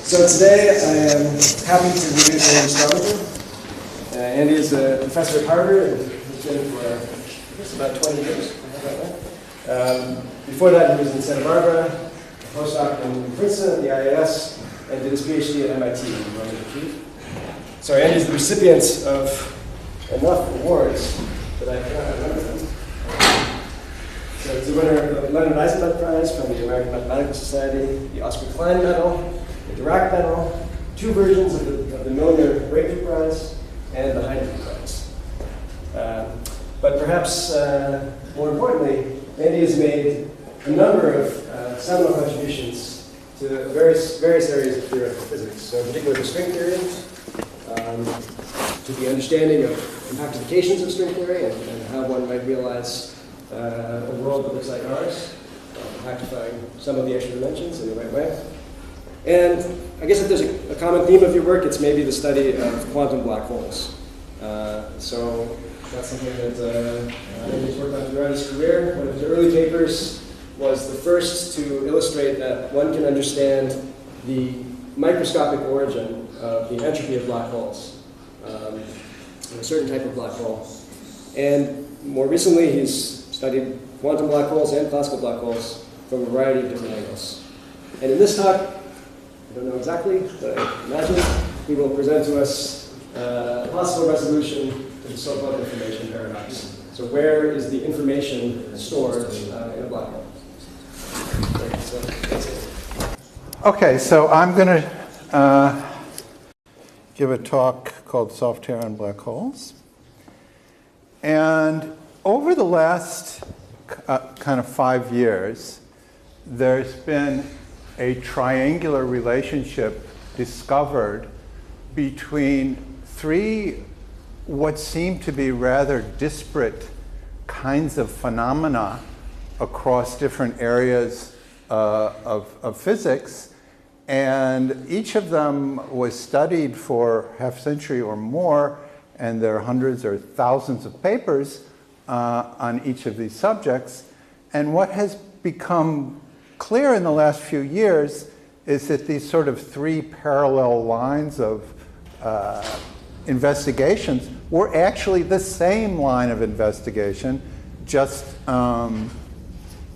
So today I am happy to introduce Andy Strominger. Andy is a professor at Harvard and has been for, I guess, about 20 years. Before that, he was in Santa Barbara, a postdoc in Princeton at the IAS, and did his PhD at MIT in Roman Keith. So Andy's the recipient of enough awards that I cannot remember them. So he's the winner of the Leonard Eisenbach Prize from the American Mathematical Society, the Oscar Klein Medal, the Dirac Medal, 2 versions of the Miller Breakthrough Prize, and the Heinrich Prize. But perhaps more importantly, Andy has made a number of seminal contributions to various areas of theoretical physics. So in particular to string theory, to the understanding of compactifications of string theory and how one might realize a world that looks like ours, compactifying some of the extra dimensions in the right way. And I guess if there's a common theme of your work, it's maybe the study of quantum black holes. So that's something that Andy's worked on throughout his career. One of his early papers was the first to illustrate that one can understand the microscopic origin of the entropy of black holes, in a certain type of black hole. And more recently, he's studied quantum black holes and classical black holes from a variety of different angles. And in this talk, I don't know exactly, but I imagine he will present to us a possible resolution to the so-called information paradox. So where is the information stored in a black hole? So that's it. Okay, so I'm going to give a talk called Soft-Hair on Black Holes. And over the last kind of 5 years, there's been a triangular relationship discovered between 3 what seem to be rather disparate kinds of phenomena across different areas of physics. And each of them was studied for half a century or more, and there are hundreds or thousands of papers on each of these subjects. And what has become clear in the last few years is that these sort of 3 parallel lines of investigations were actually the same line of investigation, just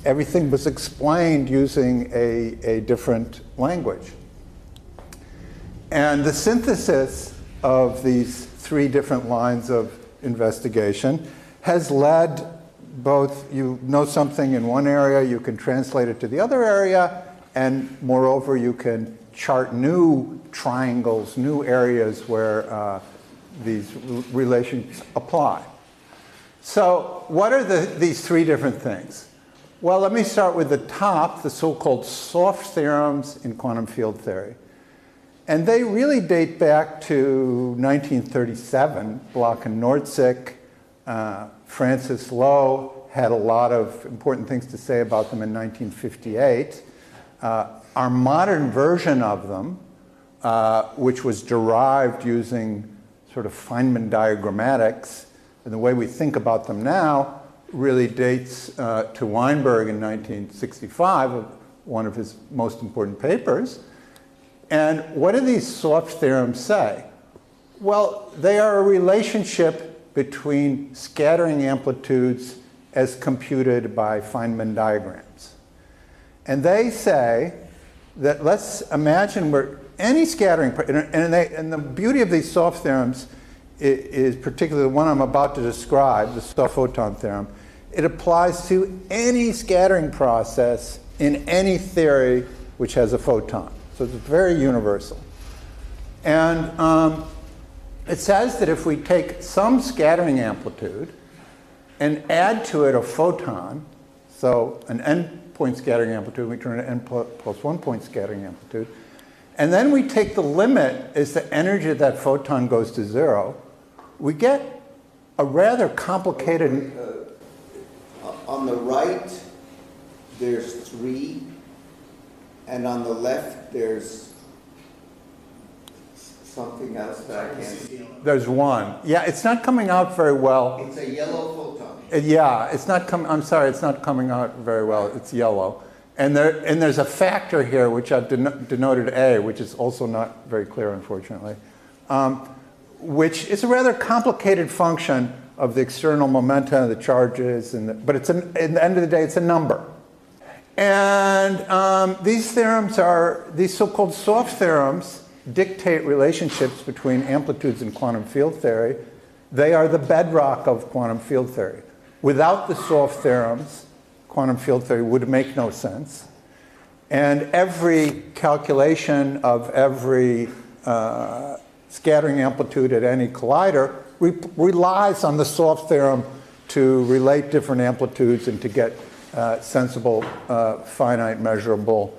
everything was explained using a different language. And the synthesis of these 3 different lines of investigation has led both, you know something in one area, you can translate it to the other area, and moreover, you can chart new triangles, new areas where these relations apply. So what are these 3 different things? Well, let me start with the top, the so-called soft theorems in quantum field theory. And they really date back to 1937. Bloch and Nortzig, Francis Lowe had a lot of important things to say about them in 1958. Our modern version of them, which was derived using sort of Feynman diagrammatics, and the way we think about them now really dates to Weinberg in 1965, one of his most important papers. And what do these soft theorems say? Well, they are a relationship between scattering amplitudes as computed by Feynman diagrams. And they say that let's imagine we're any scattering, and the beauty of these soft theorems is particularly the one I'm about to describe, the soft photon theorem. It applies to any scattering process in any theory which has a photon. So it's very universal. And it says that if we take some scattering amplitude and add to it a photon, so an n-point scattering amplitude, we turn it n plus 1 point scattering amplitude, and then we take the limit as the energy of that photon goes to 0, we get a rather complicated... on the right, there's 3, and on the left, there's something else that I can't see. There's 1. Yeah, it's not coming out very well. It's a yellow photon. Yeah, it's not coming. I'm sorry, it's not coming out very well. It's yellow. And there's a factor here, which I've denoted A, which is also not very clear, unfortunately, which is a rather complicated function of the external momenta, the charges, but it's at the end of the day, it's a number. And these theorems these so-called soft theorems dictate relationships between amplitudes in quantum field theory. They are the bedrock of quantum field theory. Without the soft theorems, quantum field theory would make no sense. And every calculation of every scattering amplitude at any collider relies on the soft theorem to relate different amplitudes and to get sensible, finite, measurable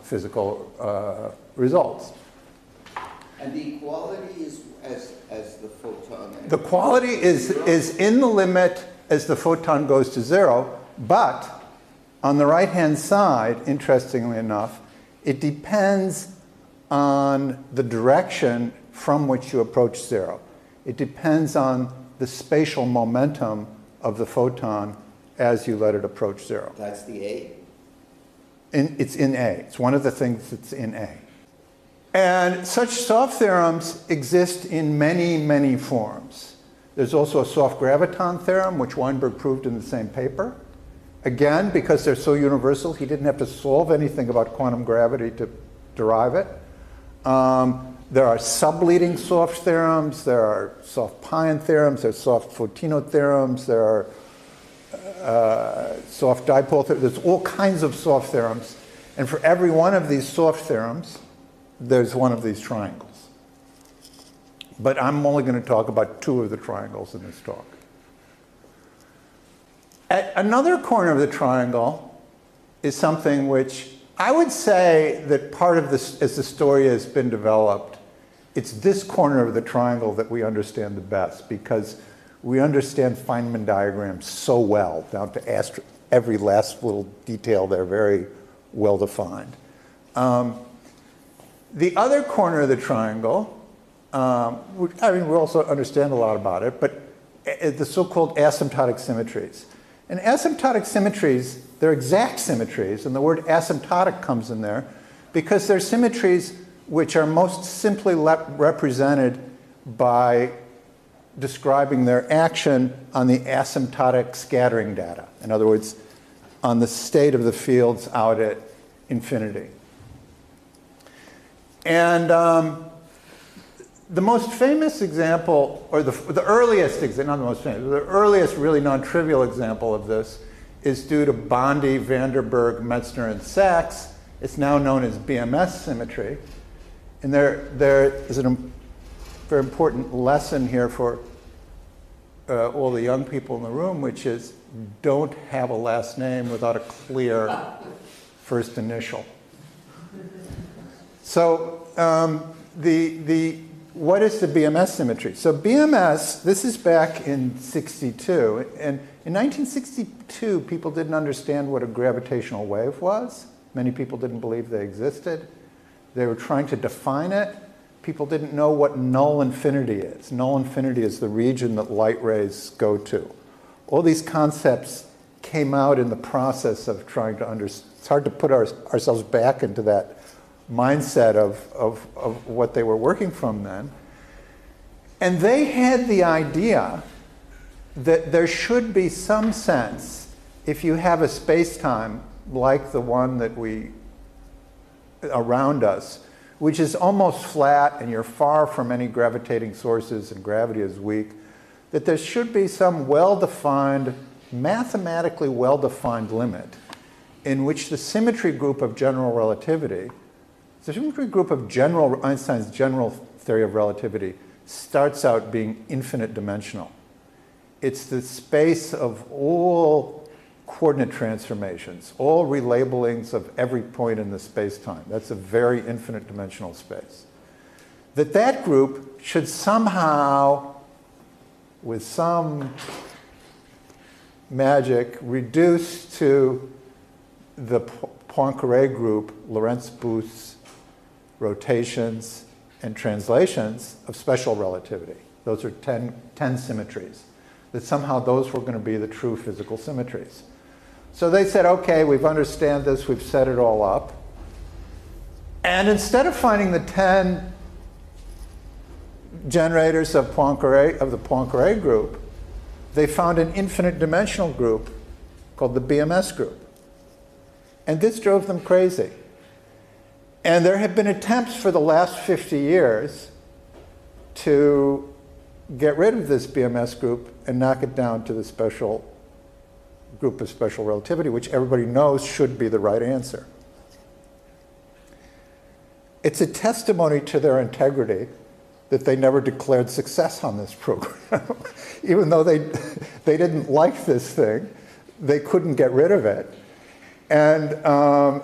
physical results. And the equality is as the photon. The quality is in the limit as the photon goes to zero, but on the right-hand side, interestingly enough, it depends on the direction from which you approach zero. It depends on the spatial momentum of the photon as you let it approach zero. That's the A? It's in A. It's one of the things that's in A. And such soft theorems exist in many, many forms. There's also a soft graviton theorem, which Weinberg proved in the same paper. Again, because they're so universal, he didn't have to solve anything about quantum gravity to derive it. There are subleading soft theorems, there are soft pion theorems, there are soft Fotino theorems, there are soft dipole theorems. There's all kinds of soft theorems. And for every one of these soft theorems, there's one of these triangles. But I'm only going to talk about two of the triangles in this talk. At another corner of the triangle is something which I would say that part of this, as the story has been developed, it's this corner of the triangle that we understand the best, because we understand Feynman diagrams so well, down to every last little detail. They're very well defined. The other corner of the triangle, we also understand a lot about it, but the so-called asymptotic symmetries. And asymptotic symmetries, they're exact symmetries, and the word asymptotic comes in there because they're symmetries which are most simply represented by describing their action on the asymptotic scattering data. In other words, on the state of the fields out at infinity. And the most famous example, or the earliest example, not the most famous, the earliest really non-trivial example of this is due to Bondi, Vanderberg, Metzner, and Sachs. It's now known as BMS symmetry. And there is a very important lesson here for all the young people in the room, which is don't have a last name without a clear first initial. So what is the BMS symmetry? So BMS, this is back in 62. And in 1962, people didn't understand what a gravitational wave was. Many people didn't believe they existed. They were trying to define it. People didn't know what null infinity is. Null infinity is the region that light rays go to. All these concepts came out in the process of trying to understand. It's hard to put ourselves back into that mindset of what they were working from then. And they had the idea that there should be some sense, if you have a space-time like the one that around us, which is almost flat and you're far from any gravitating sources and gravity is weak, that there should be some well-defined, mathematically well-defined limit in which the symmetry group of general relativity, the symmetry group of Einstein's general theory of relativity, starts out being infinite dimensional. It's the space of all coordinate transformations, all relabelings of every point in the space-time. That's a very infinite dimensional space. That group should somehow, with some magic, reduce to the Poincare group, Lorentz boosts, rotations, and translations of special relativity. Those are 10 symmetries. That somehow those were going to be the true physical symmetries. So they said, okay, we've understand this, we've set it all up. And instead of finding the 10 generators of the Poincare group, they found an infinite dimensional group called the BMS group. And this drove them crazy. And there have been attempts for the last 50 years to get rid of this BMS group and knock it down to the special group of special relativity, which everybody knows should be the right answer. It's a testimony to their integrity that they never declared success on this program. Even though they didn't like this thing, they couldn't get rid of it. And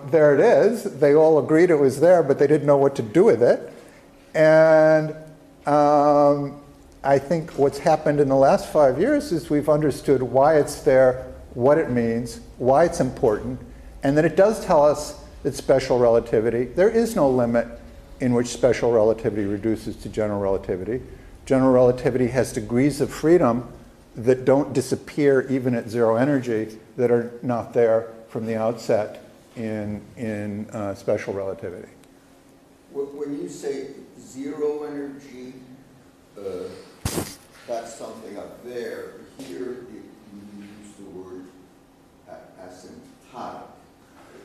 there it is. They all agreed it was there, but they didn't know what to do with it. And I think what's happened in the last 5 years is we've understood why it's there, what it means, why it's important, and that it does tell us that special relativity, there is no limit in which special relativity reduces to general relativity. General relativity has degrees of freedom that don't disappear even at zero energy, that are not there from the outset in special relativity. When you say zero energy, that's something up there. Here, you use the word asymptotic.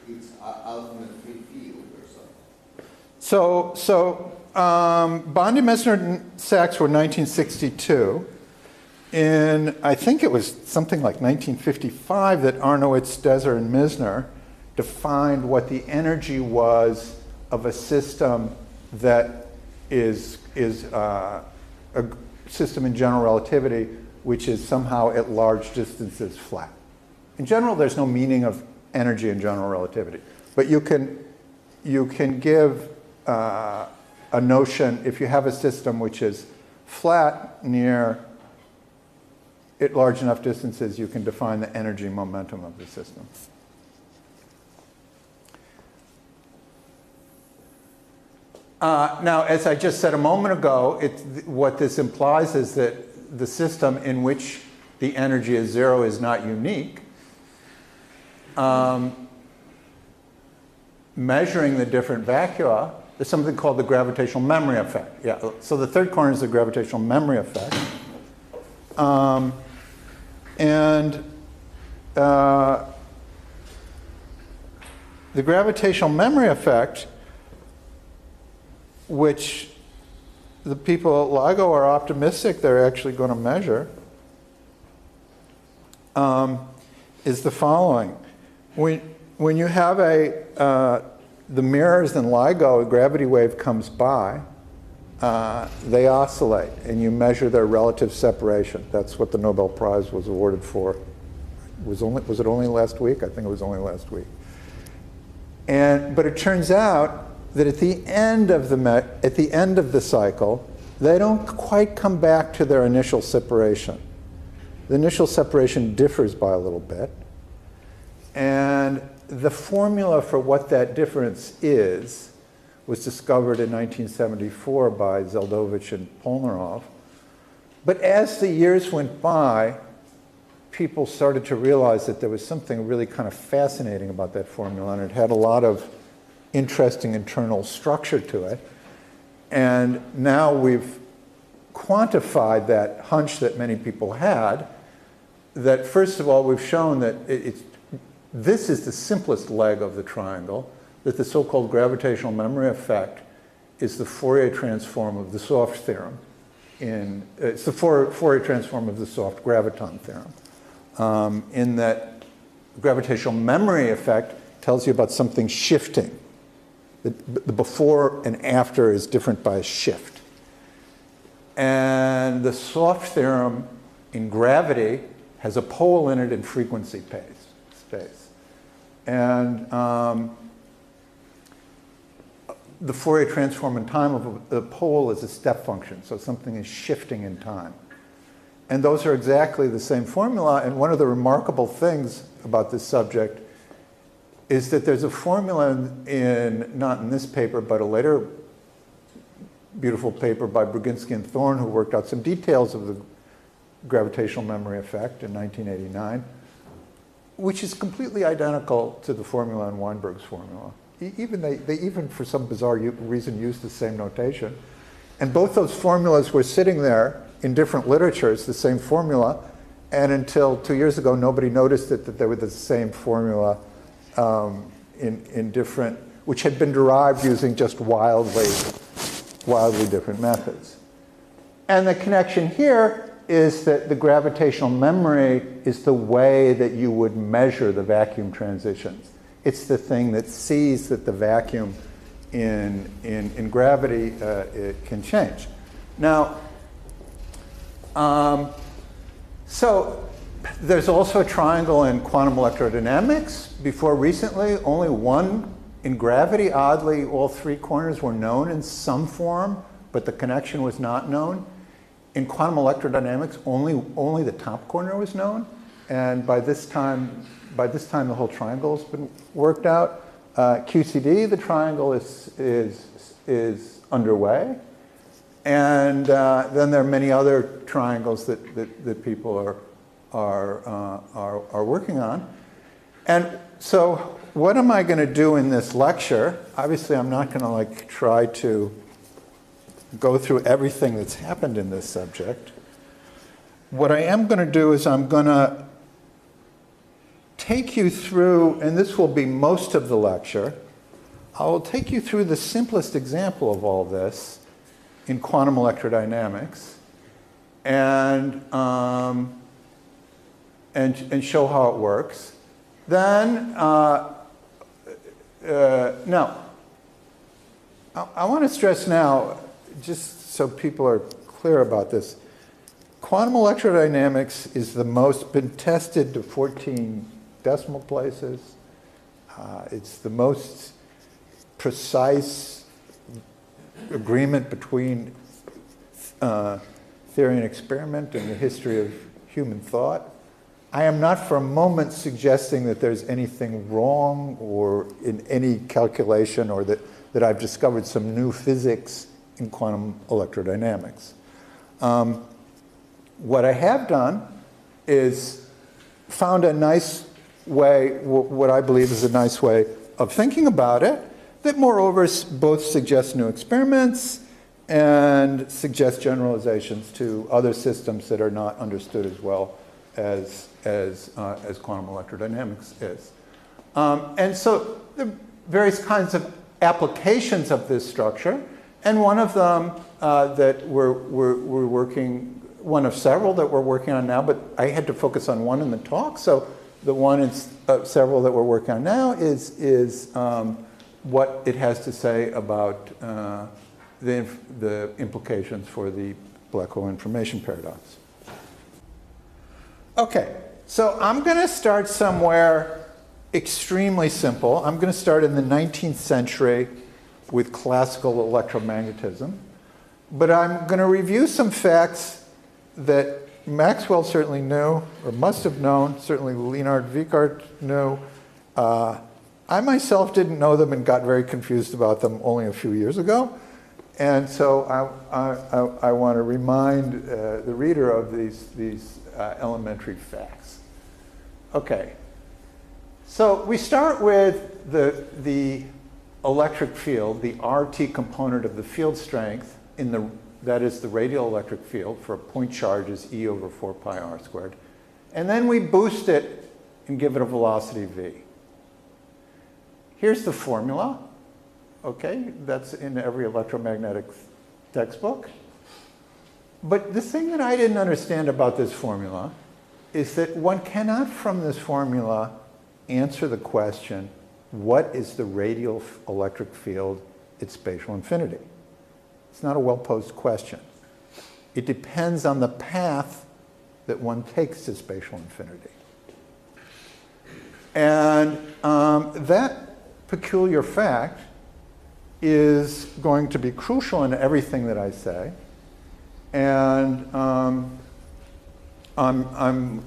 It's ultimately field or something. So Bondi, Mesner, and Sachs were 1962. In, I think it was something like 1955 that Arnowitz, Deser, and Misner defined what the energy was of a system that is a system in general relativity which is somehow at large distances flat. In general, there's no meaning of energy in general relativity, but you can give a notion, if you have a system which is flat near at large enough distances, you can define the energy momentum of the system. Now, as I just said a moment ago, what this implies is that the system in which the energy is zero is not unique. Measuring the different vacua, there's something called the gravitational memory effect. Yeah. So the third corner is the gravitational memory effect. The gravitational memory effect, which the people at LIGO are optimistic they're actually going to measure, is the following. When you have the mirrors in LIGO, a gravity wave comes by, they oscillate, and you measure their relative separation. That's what the Nobel Prize was awarded for. Was it only last week? I think it was only last week. But it turns out that at the end of the cycle, they don't quite come back to their initial separation. The initial separation differs by a little bit, and the formula for what that difference is was discovered in 1974 by Zeldovich and Polnareff. But as the years went by, people started to realize that there was something really kind of fascinating about that formula, and it had a lot of interesting internal structure to it. And now we've quantified that hunch that many people had, that first of all, we've shown that this is the simplest leg of the triangle, that the so-called gravitational memory effect is the Fourier transform of the soft theorem. It's the Fourier transform of the soft graviton theorem, in that gravitational memory effect tells you about something shifting. The before and after is different by a shift. And the soft theorem in gravity has a pole in it in frequency space. And the Fourier transform in time of the pole is a step function, so something is shifting in time. And those are exactly the same formula, and one of the remarkable things about this subject is that there's a formula not in this paper, but a later beautiful paper by Bruginsky and Thorne, who worked out some details of the gravitational memory effect in 1989, which is completely identical to the formula in Weinberg's formula. They even, for some bizarre reason, use the same notation. And both those formulas were sitting there in different literatures, the same formula, and until 2 years ago, nobody noticed that they were the same formula in different, which had been derived using just wildly different methods. And the connection here is that the gravitational memory is the way that you would measure the vacuum transitions. It's the thing that sees that the vacuum in gravity it can change. Now, so there's also a triangle in quantum electrodynamics. Before recently, only one in gravity. Oddly, all three corners were known in some form, but the connection was not known. In quantum electrodynamics, only the top corner was known, and by this time the whole triangle has been worked out. QCD, the triangle is underway, and then there are many other triangles that people are working on. And so, what am I going to do in this lecture? Obviously, I'm not going to try to go through everything that's happened in this subject. What I am going to do is I'm going to take you through, and this will be most of the lecture, I will take you through the simplest example of all this in quantum electrodynamics and show how it works. Then, now, I want to stress now, just so people are clear about this, quantum electrodynamics is the most been tested to 14 decimal places. It's the most precise agreement between theory and experiment in the history of human thought. I am not for a moment suggesting that there's anything wrong or in any calculation or that I've discovered some new physics in quantum electrodynamics. What I have done is found a nice way, what I believe is a nice way of thinking about it, that moreover both suggests new experiments and suggests generalizations to other systems that are not understood as well as quantum electrodynamics is. And so there are various kinds of applications of this structure, and one of them that we're working, one of several that we're working on now, but I had to focus on one in the talk, so the one in several that we're working on now is what it has to say about the implications for the black hole information paradox. Okay, so I'm going to start somewhere extremely simple. I'm going to start in the 19th century with classical electromagnetism, but I'm going to review some facts that Maxwell certainly knew, or must have known, certainly Leonard Wiechert knew. I myself didn't know them and got very confused about them only a few years ago. And so I want to remind the reader of these elementary facts. Okay, so we start with the electric field, the RT component of the field strength that is the radial electric field for a point charge is E over 4 pi r squared. And then we boost it and give it a velocity v. Here's the formula. Okay, that's in every electromagnetic textbook. But the thing that I didn't understand about this formula is that one cannot from this formula answer the question, what is the radial electric field at spatial infinity? It's not a well-posed question. It depends on the path that one takes to spatial infinity. And that peculiar fact is going to be crucial in everything that I say. And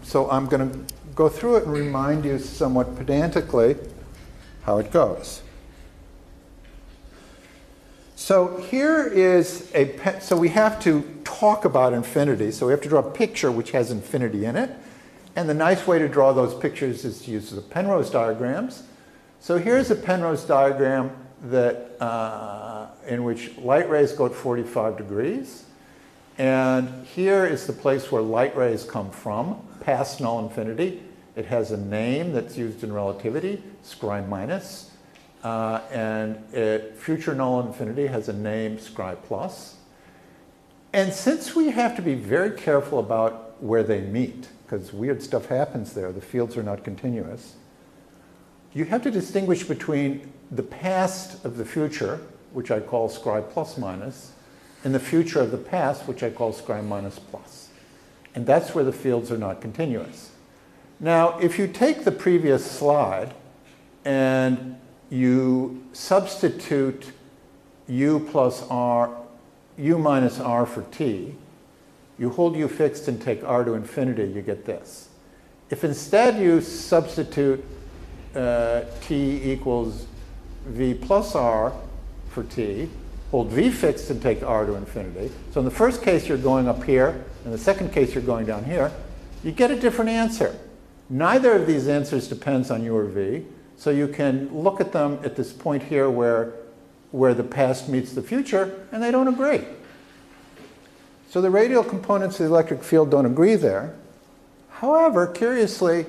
so I'm going to go through it and remind you somewhat pedantically how it goes. So here is so we have to talk about infinity. So we have to draw a picture which has infinity in it. And the nice way to draw those pictures is to use the Penrose diagrams. So here's a Penrose diagram that, in which light rays go at 45 degrees. And here is the place where light rays come from, past null infinity. It has a name that's used in relativity, scry minus. And future null infinity has a name, scry plus. And since we have to be very careful about where they meet, because weird stuff happens there, the fields are not continuous, you have to distinguish between the past of the future, which I call scry plus minus, and the future of the past, which I call scry minus plus. And that's where the fields are not continuous. Now, if you take the previous slide and you substitute u minus r for t, you hold u fixed and take r to infinity, you get this. If instead you substitute t equals v plus r for t, hold v fixed and take r to infinity. So in the first case you're going up here, in the second case you're going down here, you get a different answer. Neither of these answers depends on u or v, so you can look at them at this point here where the past meets the future, and they don't agree. So the radial components of the electric field don't agree there. However, curiously,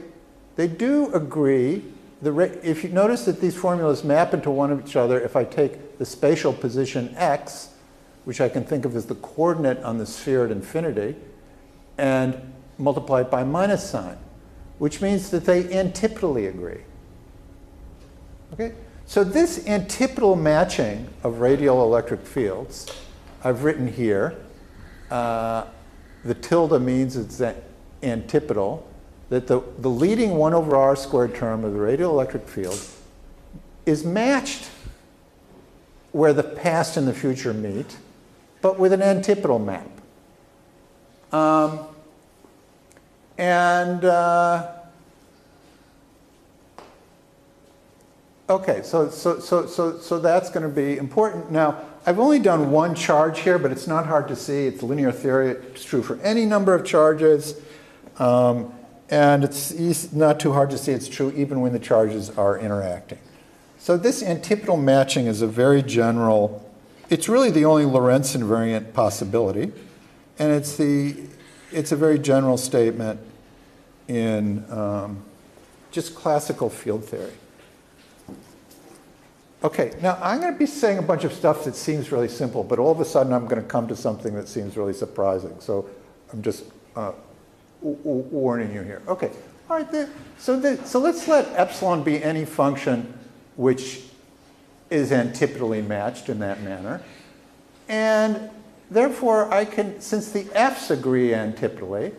they do agree. If you notice that these formulas map into one of each other, if I take the spatial position x, which I can think of as the coordinate on the sphere at infinity, and multiply it by minus sign, which means that they antipodally agree. Okay? So this antipodal matching of radial electric fields, I've written here. The tilde means it's antipodal, that the leading 1 over r squared term of the radial electric field is matched where the past and the future meet, but with an antipodal map. Okay, so that's going to be important. Now, I've only done one charge here, but it's not hard to see. It's linear theory. It's true for any number of charges. And it's not too hard to see it's true even when the charges are interacting. So this antipodal matching is a very general, it's really the only Lorentz invariant possibility. And it's a very general statement in just classical field theory. Okay, now I'm going to be saying a bunch of stuff that seems really simple, but all of a sudden I'm going to come to something that seems really surprising. So I'm just warning you here. Okay, all right. So let's let epsilon be any function which is antipodally matched in that manner. And therefore, I can, since the f's agree antipodally,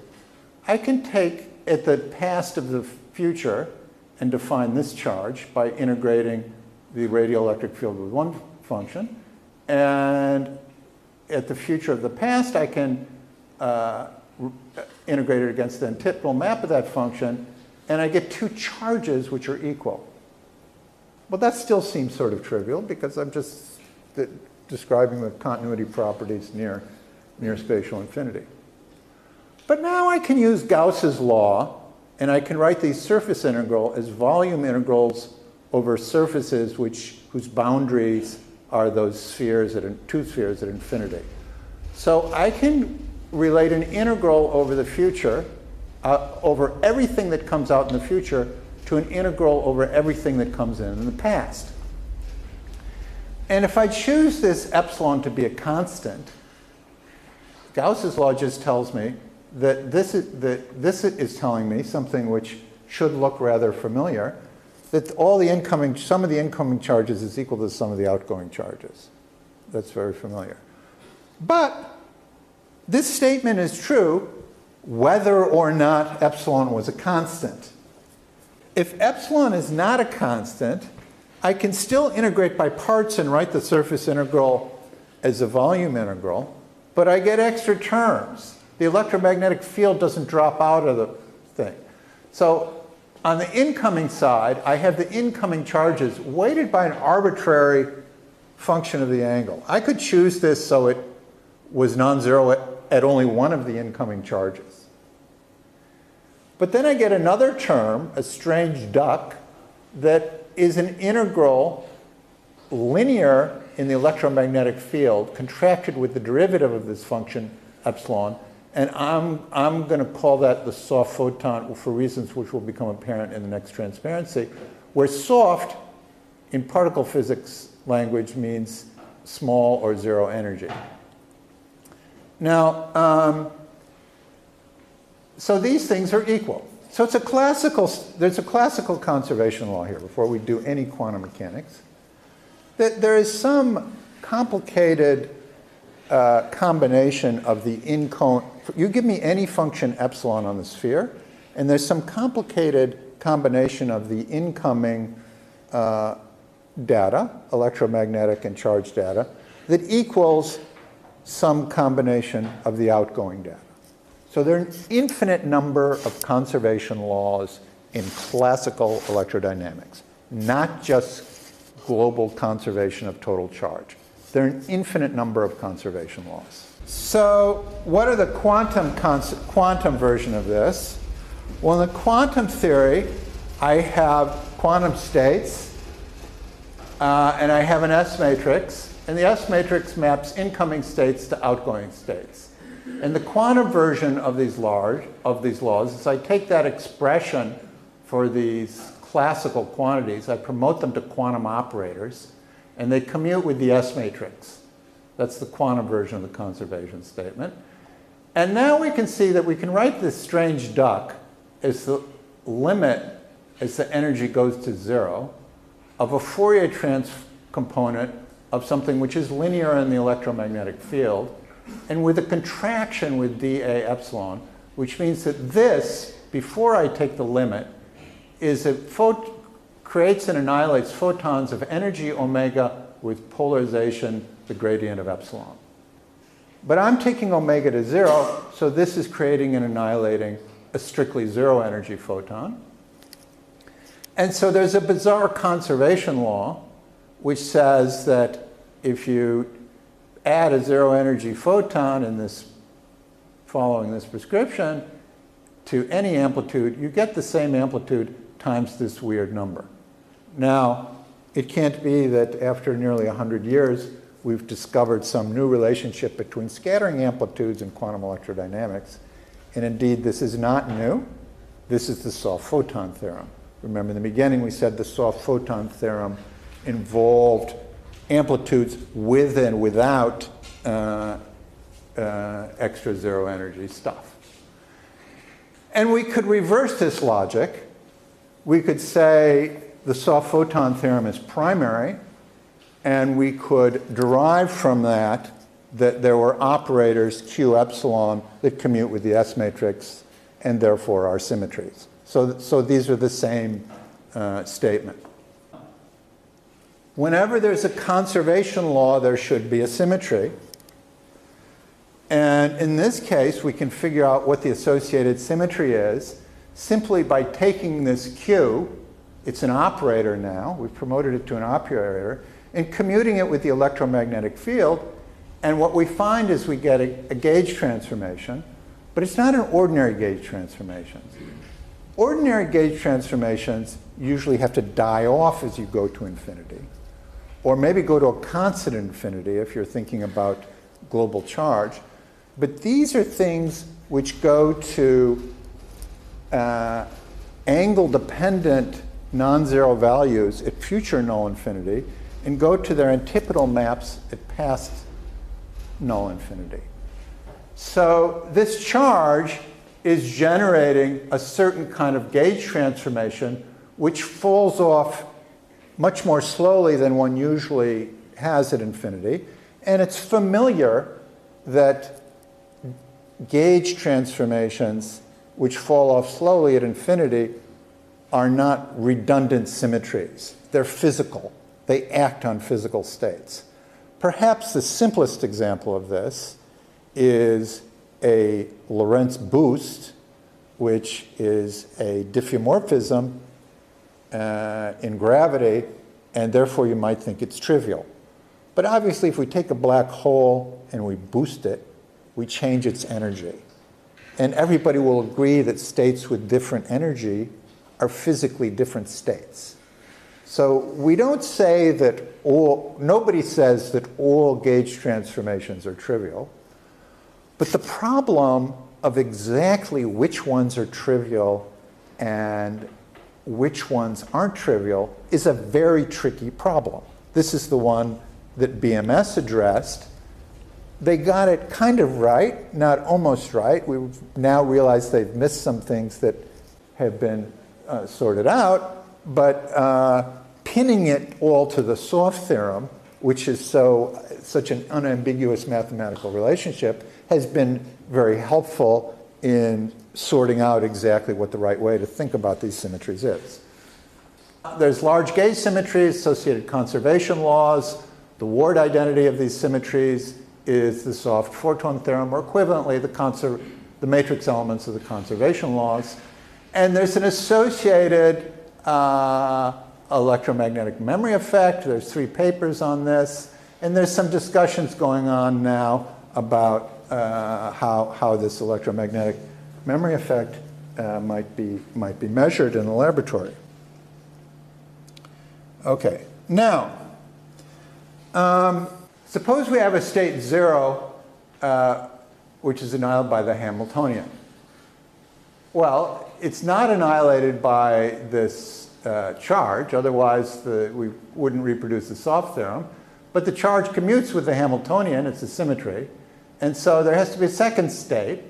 I can take at the past of the future and define this charge by integrating the radial electric field with one function. And at the future of the past, I can integrate it against the antipodal map of that function, and I get two charges which are equal. Well, that still seems sort of trivial because I'm just describing the continuity properties near spatial infinity. But now I can use Gauss's law, and I can write the surface integral as volume integrals over surfaces whose boundaries are those spheres two spheres at infinity. So I can relate an integral over the future, over everything that comes out in the future, to an integral over everything that comes in the past. And if I choose this epsilon to be a constant, Gauss's law just tells me that this is telling me something which should look rather familiar, that sum of the incoming charges is equal to the sum of the outgoing charges. That's very familiar. But this statement is true whether or not epsilon was a constant. If epsilon is not a constant, I can still integrate by parts and write the surface integral as a volume integral, but I get extra terms. The electromagnetic field doesn't drop out of the thing. So on the incoming side, I have the incoming charges weighted by an arbitrary function of the angle. I could choose this so it was non-zero at only one of the incoming charges. But then I get another term, a strange duck, that is an integral linear in the electromagnetic field, contracted with the derivative of this function, epsilon, and I'm going to call that the soft photon for reasons which will become apparent in the next transparency, where soft in particle physics language means small or zero energy. Now, so these things are equal. So it's there's a classical conservation law here before we do any quantum mechanics, that there is some complicated combination of the you give me any function epsilon on the sphere, and there's some complicated combination of the incoming data, electromagnetic and charge data, that equals some combination of the outgoing data. So there are an infinite number of conservation laws in classical electrodynamics, not just global conservation of total charge. There are an infinite number of conservation laws. So what are the quantum version of this? Well, in the quantum theory, I have quantum states, and I have an S matrix, and the S matrix maps incoming states to outgoing states. And the quantum version of these laws is I take that expression for these classical quantities, I promote them to quantum operators, and they commute with the S matrix. That's the quantum version of the conservation statement. And now we can see that we can write this strange duck as the limit as the energy goes to zero of a Fourier component of something which is linear in the electromagnetic field, and with a contraction with dA epsilon, which means that this, before I take the limit, creates and annihilates photons of energy omega with polarization the gradient of epsilon. But I'm taking omega to zero, so this is creating and annihilating a strictly zero energy photon. And so there's a bizarre conservation law which says that if you add a zero energy photon in this, following this prescription, to any amplitude, you get the same amplitude times this weird number. Now, it can't be that after nearly 100 years, we've discovered some new relationship between scattering amplitudes and quantum electrodynamics. And indeed, this is not new. This is the soft photon theorem. Remember, in the beginning, we said the soft photon theorem involved amplitudes with and without extra zero energy stuff. And we could reverse this logic. We could say the soft photon theorem is primary, and we could derive from that that there were operators Q epsilon that commute with the S matrix and therefore are symmetries. So these are the same statement. Whenever there's a conservation law, there should be a symmetry. And in this case, we can figure out what the associated symmetry is simply by taking this Q, it's an operator now, we've promoted it to an operator, and commuting it with the electromagnetic field. And what we find is we get a gauge transformation, but it's not an ordinary gauge transformation. Ordinary gauge transformations usually have to die off as you go to infinity, or maybe go to a constant infinity if you're thinking about global charge. But these are things which go to angle-dependent non-zero values at future null infinity and go to their antipodal maps at past null infinity. So this charge is generating a certain kind of gauge transformation which falls off much more slowly than one usually has at infinity. And it's familiar that gauge transformations which fall off slowly at infinity are not redundant symmetries. They're physical. They act on physical states. Perhaps the simplest example of this is a Lorentz boost, which is a diffeomorphism in gravity, and therefore you might think it's trivial. But obviously, if we take a black hole and we boost it, we change its energy. And everybody will agree that states with different energy are physically different states. So we don't say that nobody says that all gauge transformations are trivial. But the problem of exactly which ones are trivial and which ones aren't trivial is a very tricky problem. This is the one that BMS addressed. They got it kind of right, not almost right. We now realize they've missed some things that have been sorted out, but pinning it all to the soft theorem, which is such an unambiguous mathematical relationship, has been very helpful in sorting out exactly what the right way to think about these symmetries is. There's large gauge symmetries, associated conservation laws. The Ward identity of these symmetries is the soft four-tone theorem, or equivalently, the matrix elements of the conservation laws. And there's an associated electromagnetic memory effect. There's 3 papers on this. And there's some discussions going on now about how this electromagnetic memory effect might be measured in the laboratory. Okay, now, suppose we have a state 0, which is annihilated by the Hamiltonian. Well, it's not annihilated by this charge, otherwise we wouldn't reproduce the soft theorem. But the charge commutes with the Hamiltonian, it's a symmetry. And so there has to be a second state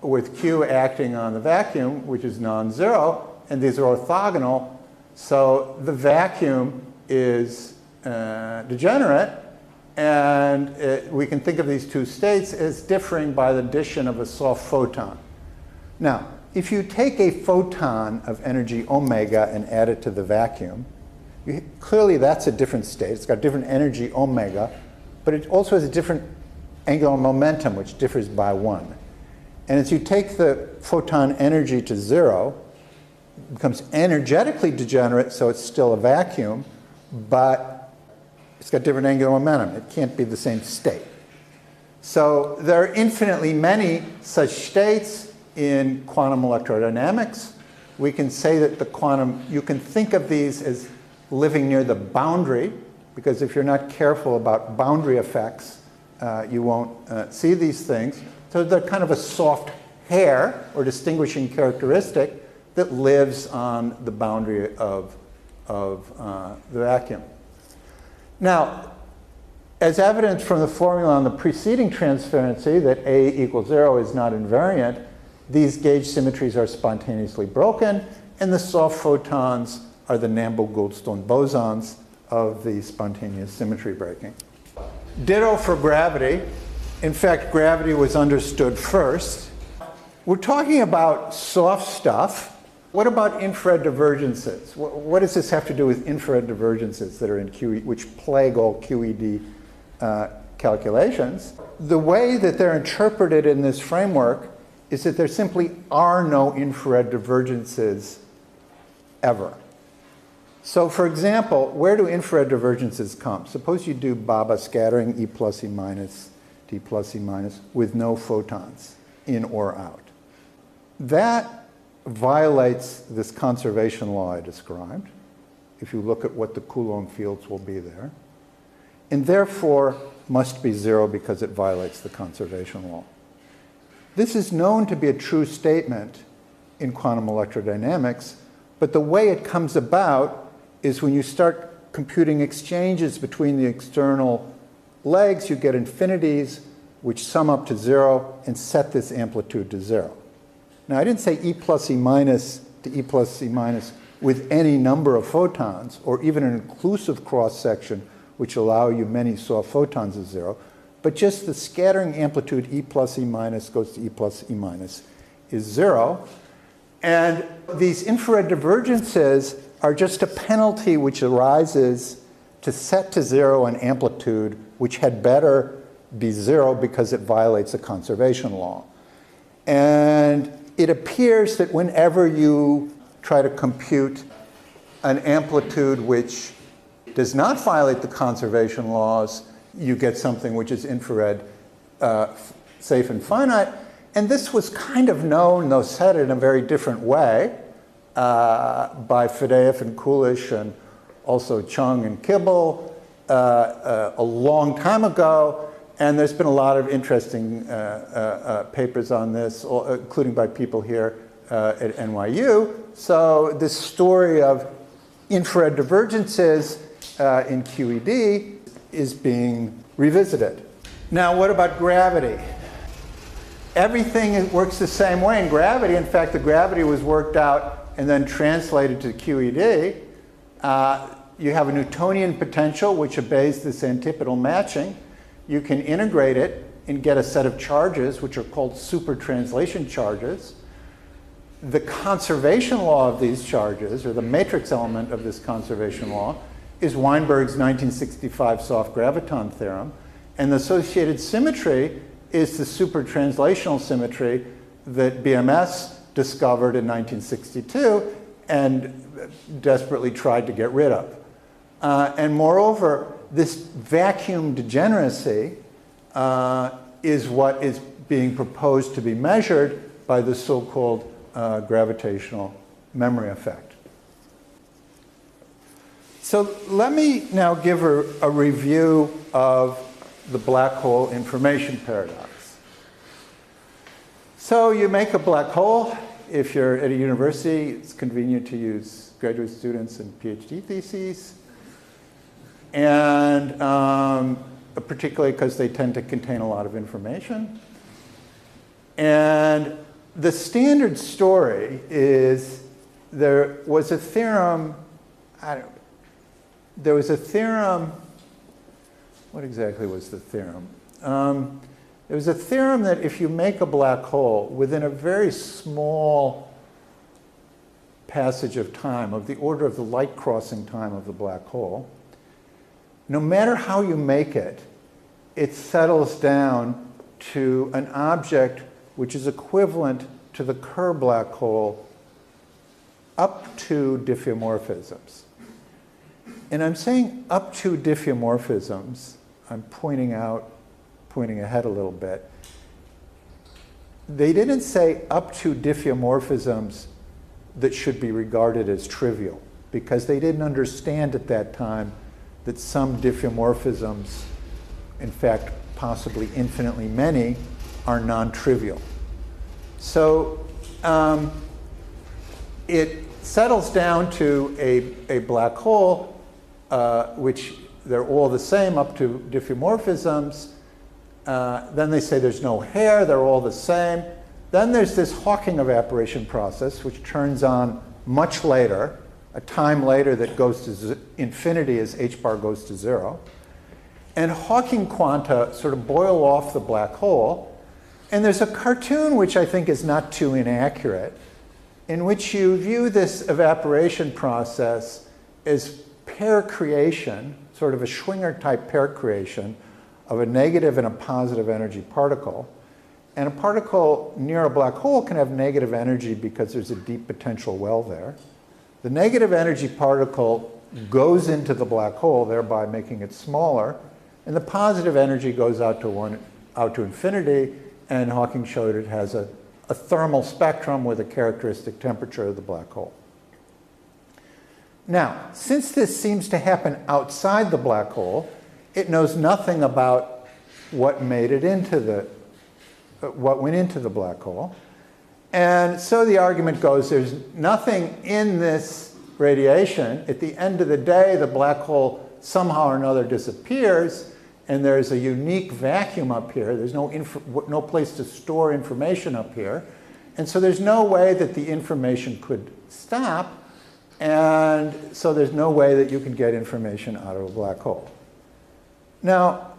with Q acting on the vacuum, which is non-zero, and these are orthogonal. So the vacuum is degenerate, and we can think of these two states as differing by the addition of a soft photon. Now, if you take a photon of energy omega and add it to the vacuum, clearly that's a different state. It's got different energy omega, but it also has a different angular momentum, which differs by 1. And as you take the photon energy to 0, it becomes energetically degenerate, so it's still a vacuum, but it's got different angular momentum. It can't be the same state. So there are infinitely many such states in quantum electrodynamics. We can say that you can think of these as living near the boundary, because if you're not careful about boundary effects, you won't see these things. So they're kind of a soft hair or distinguishing characteristic that lives on the boundary of the vacuum. Now, as evidence from the formula on the preceding transparency that A equals 0 is not invariant, these gauge symmetries are spontaneously broken, and the soft photons are the Nambo-Goldstone bosons of the spontaneous symmetry breaking. Ditto for gravity. In fact, gravity was understood first. We're talking about soft stuff. What about infrared divergences? What does this have to do with infrared divergences that are in QE, which plague all QED calculations? The way that they're interpreted in this framework is that there simply are no infrared divergences ever. So for example, where do infrared divergences come? Suppose you do Baba scattering, E plus, E minus, D plus, E minus, with no photons, in or out. That violates this conservation law I described, if you look at what the Coulomb fields will be there, and therefore must be 0 because it violates the conservation law. This is known to be a true statement in quantum electrodynamics, but the way it comes about is when you start computing exchanges between the external legs, you get infinities which sum up to 0 and set this amplitude to 0. Now, I didn't say E plus E minus to E plus E minus with any number of photons, or even an inclusive cross-section which allow you many soft photons of 0, but just the scattering amplitude E plus E minus goes to E plus E minus is 0. And these infrared divergences are just a penalty which arises to set to 0 an amplitude which had better be 0 because it violates a conservation law. And it appears that whenever you try to compute an amplitude which does not violate the conservation laws, you get something which is infrared safe and finite. And this was kind of known, though said in a very different way, by Fadeev and Kulish and also Chung and Kibble a long time ago. And there's been a lot of interesting papers on this, including by people here at NYU. So this story of infrared divergences in QED is being revisited. Now, what about gravity? Everything works the same way in gravity. In fact, the gravity was worked out and then translated to QED. You have a Newtonian potential, which obeys this antipodal matching. You can integrate it and get a set of charges, which are called supertranslation charges. The conservation law of these charges, or the matrix element of this conservation law, is Weinberg's 1965 soft graviton theorem. And the associated symmetry is the supertranslational symmetry that BMS discovered in 1962 and desperately tried to get rid of. And moreover, this vacuum degeneracy is what is being proposed to be measured by the so-called gravitational memory effect. So let me now give a review of the black hole information paradox. So you make a black hole. If you're at a university, it's convenient to use graduate students and PhD theses. And particularly because they tend to contain a lot of information. And the standard story is there was a theorem, what exactly was the theorem? There was a theorem that if you make a black hole within a very small passage of time, of the order of the light crossing time of the black hole, no matter how you make it, it settles down to an object which is equivalent to the Kerr black hole up to diffeomorphisms. And I'm saying up to diffeomorphisms, I'm pointing ahead a little bit. They didn't say up to diffeomorphisms that should be regarded as trivial, because they didn't understand at that time that some diffeomorphisms, in fact, possibly infinitely many, are non-trivial. So it settles down to a black hole, which they're all the same up to diffeomorphisms. Then they say there's no hair, they're all the same. Then there's this Hawking evaporation process, which turns on much later, a time later that goes to infinity as h bar goes to 0. And Hawking quanta sort of boil off the black hole. And there's a cartoon which I think is not too inaccurate, in which you view this evaporation process as pair creation, sort of a Schwinger-type pair creation of a negative and a positive energy particle. And a particle near a black hole can have negative energy because there's a deep potential well there. The negative energy particle goes into the black hole, thereby making it smaller, and the positive energy goes out to infinity, and Hawking showed it has a thermal spectrum with a characteristic temperature of the black hole. Now, since this seems to happen outside the black hole, it knows nothing about what made it into what went into the black hole. And so the argument goes, there's nothing in this radiation. At the end of the day, the black hole somehow or another disappears, and there's a unique vacuum up here. There's no place to store information up here. And so there's no way that the information could stop, and so there's no way that you can get information out of a black hole. Now,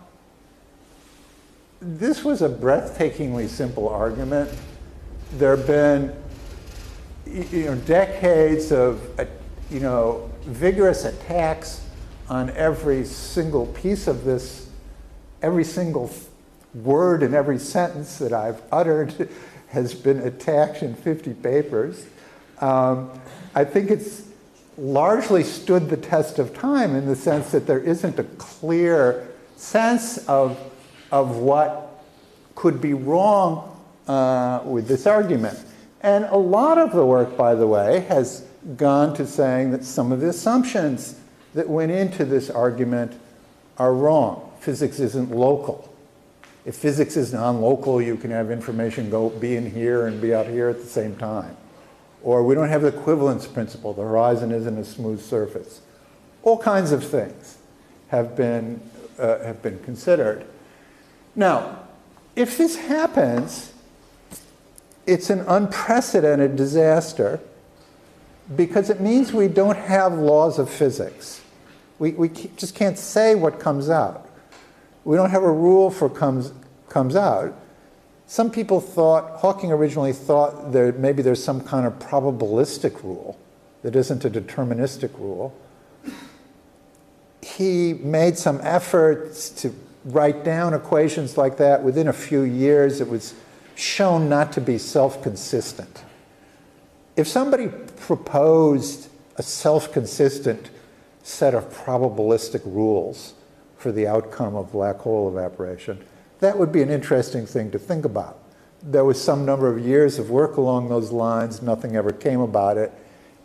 this was a breathtakingly simple argument. There have been decades of vigorous attacks on every single piece of this. Every single word in every sentence that I've uttered has been attacked in 50 papers. I think it's largely stood the test of time in the sense that there isn't a clear sense of what could be wrong with this argument. And a lot of the work, by the way, has gone to saying that some of the assumptions that went into this argument are wrong. Physics isn't local. If physics is non-local, you can have information be in here and be out here at the same time. Or we don't have the equivalence principle. The horizon isn't a smooth surface. All kinds of things have been considered. Now, if this happens, it's an unprecedented disaster because it means we don't have laws of physics. We just can't say what comes out. We don't have a rule for comes out. Some people thought, Hawking originally thought maybe there's some kind of probabilistic rule that isn't a deterministic rule. He made some efforts to write down equations like that. Within a few years, it was shown not to be self-consistent. If somebody proposed a self-consistent set of probabilistic rules for the outcome of black hole evaporation, that would be an interesting thing to think about. There was some number of years of work along those lines. Nothing ever came about it.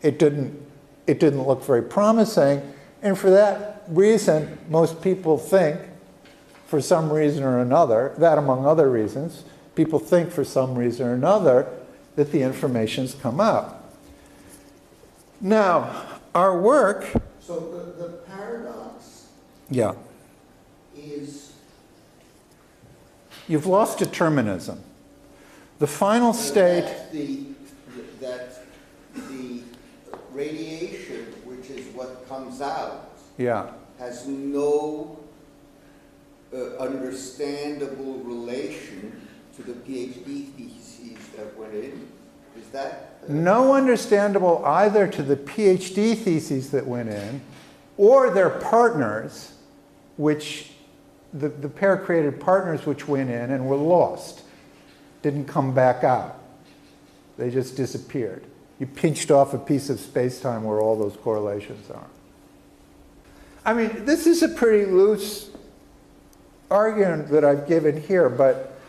It didn't look very promising. And for that reason, most people think, for some reason or another, that among other reasons, people think for some reason or another that the information's come out. Now, our work... So the paradox Yeah. is... You've lost determinism. The final state... That the radiation, which is what comes out, Yeah. has no understandable relation to the PhD theses that went in. Is that? No understandable either to the PhD theses that went in or their partners, which the pair created partners which went in and were lost, didn't come back out. They just disappeared. You pinched off a piece of space-time where all those correlations are. I mean, this is a pretty loose argument that I've given here, but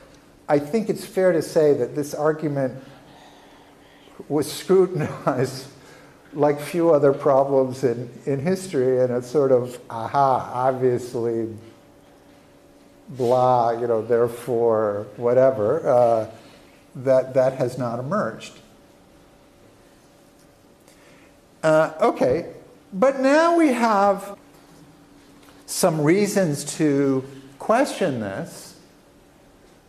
I think it's fair to say that this argument was scrutinized like few other problems in history, and it's sort of, obviously, blah, therefore, whatever, that has not emerged. Okay, but now we have some reasons to question this.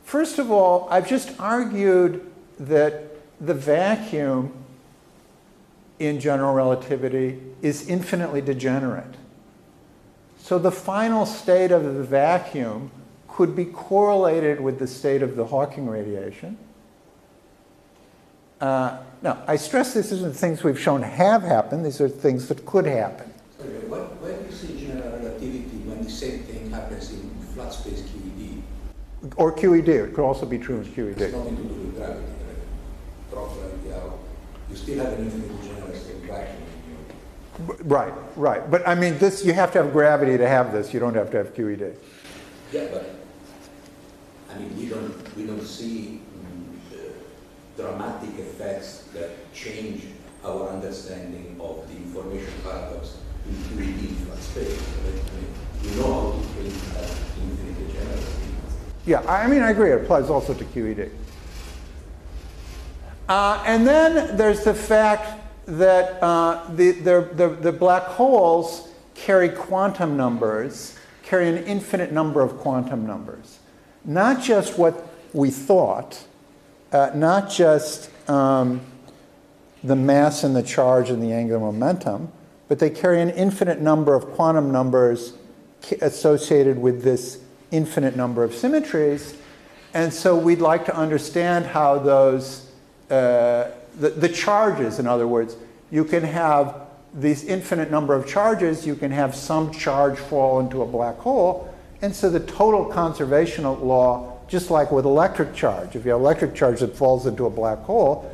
First of all, I've just argued that the vacuum in general relativity is infinitely degenerate. So the final state of the vacuum could be correlated with the state of the Hawking radiation. Now, I stress this isn't things we've shown have happened. These are things that could happen. Sorry, why do you say general relativity when the same thing happens in flat space QED? Or QED. It could also be true in QED. It's nothing to do with gravity, right? Drop gravity out. You still have an infinite degenerate state vacuum. Right. But I mean, this, you have to have gravity to have this. You don't have to have QED. Yeah, but I mean, we don't see dramatic effects that change our understanding of the information paradox in QED flat space. Right? I mean, we know how to treat infinite degenerate. Yeah, I mean, I agree. It applies also to QED. And then there's the fact that the black holes carry quantum numbers, carry an infinite number of quantum numbers. Not just what we thought, not just the mass and the charge and the angular momentum, but they carry an infinite number of quantum numbers associated with this infinite number of symmetries. And so we'd like to understand how those, the charges, in other words, you can have these infinite number of charges, you can have some charge fall into a black hole, and so the total conservation law, just like with electric charge, if you have electric charge that falls into a black hole,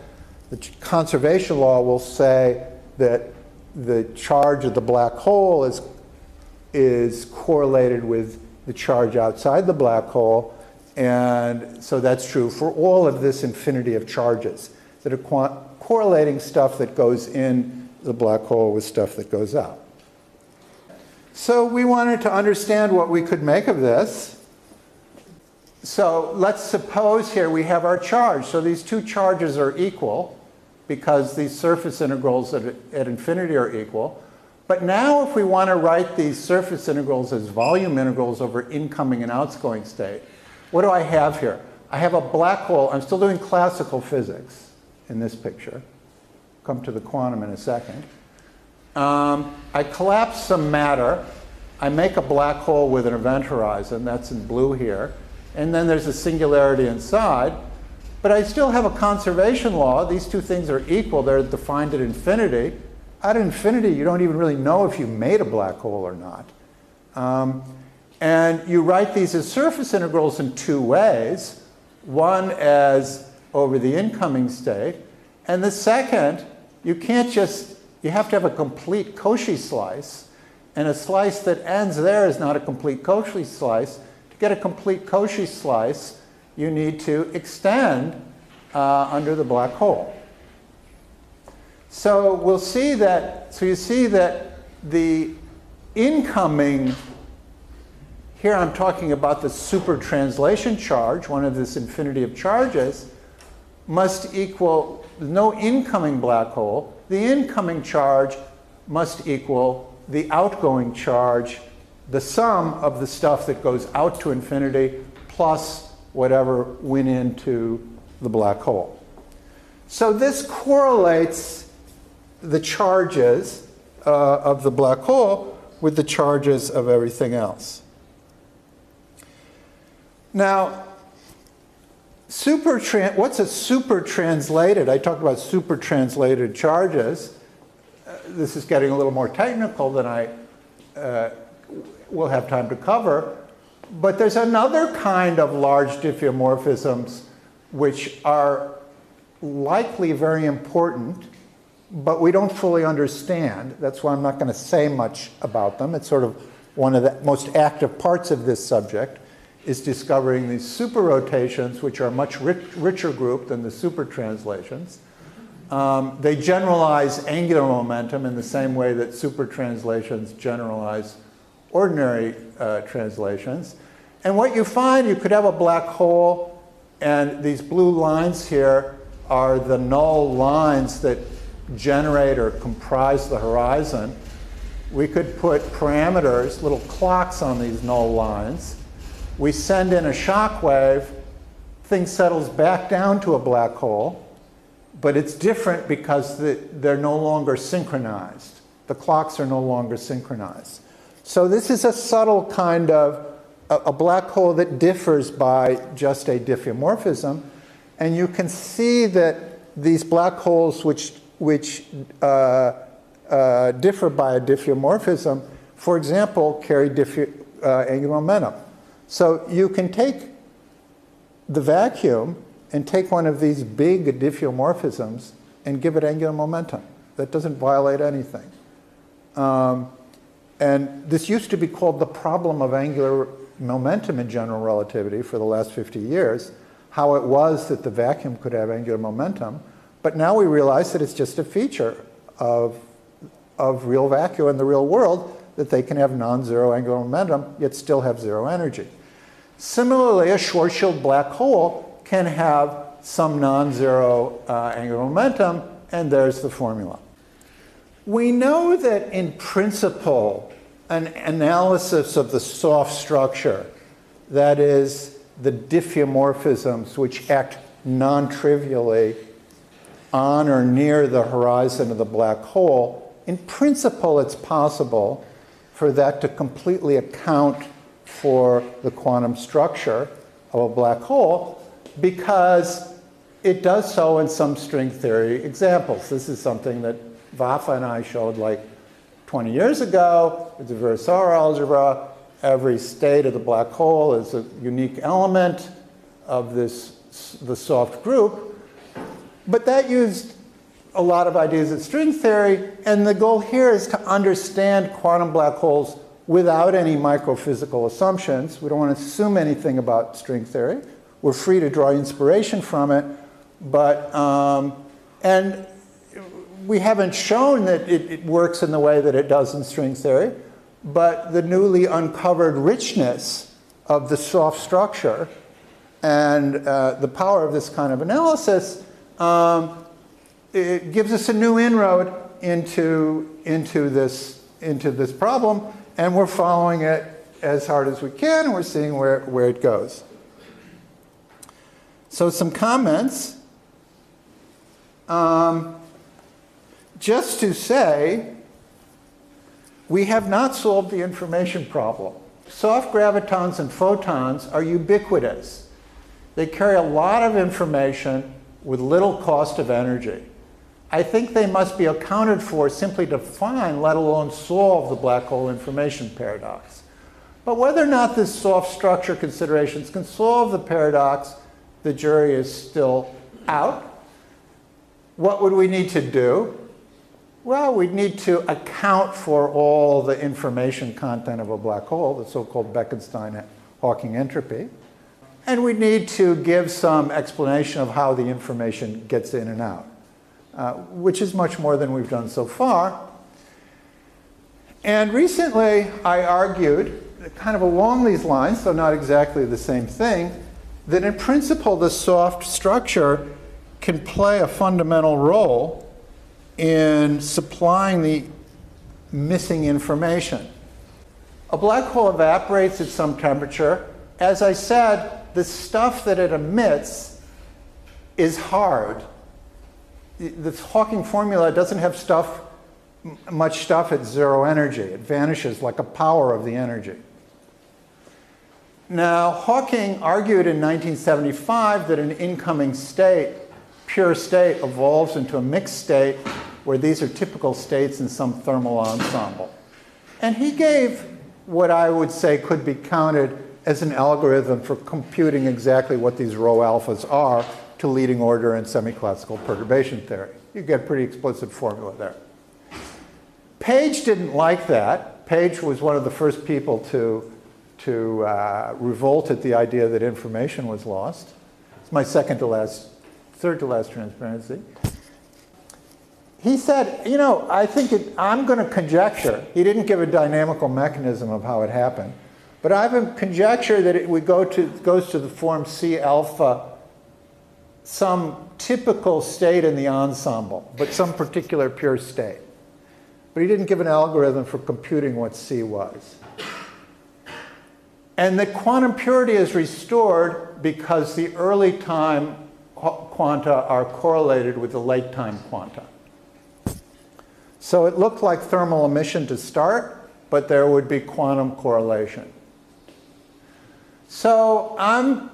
the conservation law will say that the charge of the black hole is correlated with the charge outside the black hole, And so that's true for all of this infinity of charges that are correlating stuff that goes in the black hole with stuff that goes out. So we wanted to understand what we could make of this. So let's suppose here we have our charge. So these two charges are equal because these surface integrals at infinity are equal. But now if we want to write these surface integrals as volume integrals over incoming and outgoing state, what do I have here? I have a black hole. I'm still doing classical physics in this picture. Come to the quantum in a second. I collapse some matter. I make a black hole with an event horizon. That's in blue here. And then there's a singularity inside. But I still have a conservation law. These two things are equal. They're defined at infinity. At infinity, you don't even really know if you made a black hole or not. And you write these as surface integrals in two ways. One as over the incoming state. And the second, you have to have a complete Cauchy slice. And a slice that ends there is not a complete Cauchy slice. To get a complete Cauchy slice, you need to extend under the black hole. So we'll see that, so you see that the incoming, here I'm talking about the super translation charge, one of this infinity of charges, must equal, no incoming black hole, the incoming charge must equal the outgoing charge, the sum of the stuff that goes out to infinity plus whatever went into the black hole. So this correlates the charges of the black hole with the charges of everything else. Now, what's a super translated? I talked about super translated charges. This is getting a little more technical than I will have time to cover. But there's another kind of large diffeomorphisms which are likely very important, but we don't fully understand. That's why I'm not going to say much about them. It's sort of one of the most active parts of this subject is discovering these super rotations, which are a much richer group than the super translations. They generalize angular momentum in the same way that super translations generalize ordinary translations. And what you find, you could have a black hole, and these blue lines here are the null lines that generate or comprise the horizon. We could put parameters, little clocks on these null lines. We send in a shock wave, thing settles back down to a black hole, but it's different because they're no longer synchronized. The clocks are no longer synchronized. So this is a subtle kind of a black hole that differs by just a diffeomorphism. And you can see that these black holes which differ by a diffeomorphism, for example, carry angular momentum. So you can take the vacuum and take one of these big diffeomorphisms and give it angular momentum. That doesn't violate anything. And this used to be called the problem of angular momentum in general relativity for the last 50 years, how it was that the vacuum could have angular momentum. But now we realize that it's just a feature of real vacuum in the real world, that they can have non-zero angular momentum, yet still have zero energy. Similarly, a Schwarzschild black hole can have some non-zero angular momentum, and there's the formula. We know that in principle, an analysis of the soft structure, that is, the diffeomorphisms which act non-trivially on or near the horizon of the black hole, in principle it's possible for that to completely account for the quantum structure of a black hole, because it does so in some string theory examples. This is something that Vafa and I showed like 20 years ago with the Virasoro algebra. Every state of the black hole is a unique element of the soft group. But that used a lot of ideas of string theory, and the goal here is to understand quantum black holes without any microphysical assumptions. We don't want to assume anything about string theory. We're free to draw inspiration from it, but, and we haven't shown that it works in the way that it does in string theory, but the newly uncovered richness of the soft structure and the power of this kind of analysis it gives us a new inroad into this problem, and we're following it as hard as we can, and we're seeing where it goes. So some comments. Just to say, we have not solved the information problem. Soft gravitons and photons are ubiquitous. They carry a lot of information with little cost of energy. I think they must be accounted for simply to find, let alone solve, the black hole information paradox. But whether or not this soft structure considerations can solve the paradox, the jury is still out. What would we need to do? Well, we'd need to account for all the information content of a black hole, the so-called Bekenstein-Hawking entropy. And we need to give some explanation of how the information gets in and out, which is much more than we've done so far. And recently, I argued, kind of along these lines, though not exactly the same thing, that in principle, the soft structure can play a fundamental role in supplying the missing information. A black hole evaporates at some temperature. As I said, the stuff that it emits is hard. The Hawking formula doesn't have much stuff at zero energy. It vanishes like a power of the energy. Now, Hawking argued in 1975 that an incoming state, pure state, evolves into a mixed state where these are typical states in some thermal ensemble. And he gave what I would say could be counted as an algorithm for computing exactly what these rho alphas are to leading order in semi-classical perturbation theory. You get a pretty explicit formula there. Page didn't like that. Page was one of the first people to revolt at the idea that information was lost. It's my third to last transparency. He said, you know, I'm going to conjecture. He didn't give a dynamical mechanism of how it happened. But I have a conjecture that it goes to the form C alpha, some typical state in the ensemble, but some particular pure state. But he didn't give an algorithm for computing what C was. And the quantum purity is restored because the early time quanta are correlated with the late time quanta. So it looked like thermal emission to start, but there would be quantum correlation. So I'm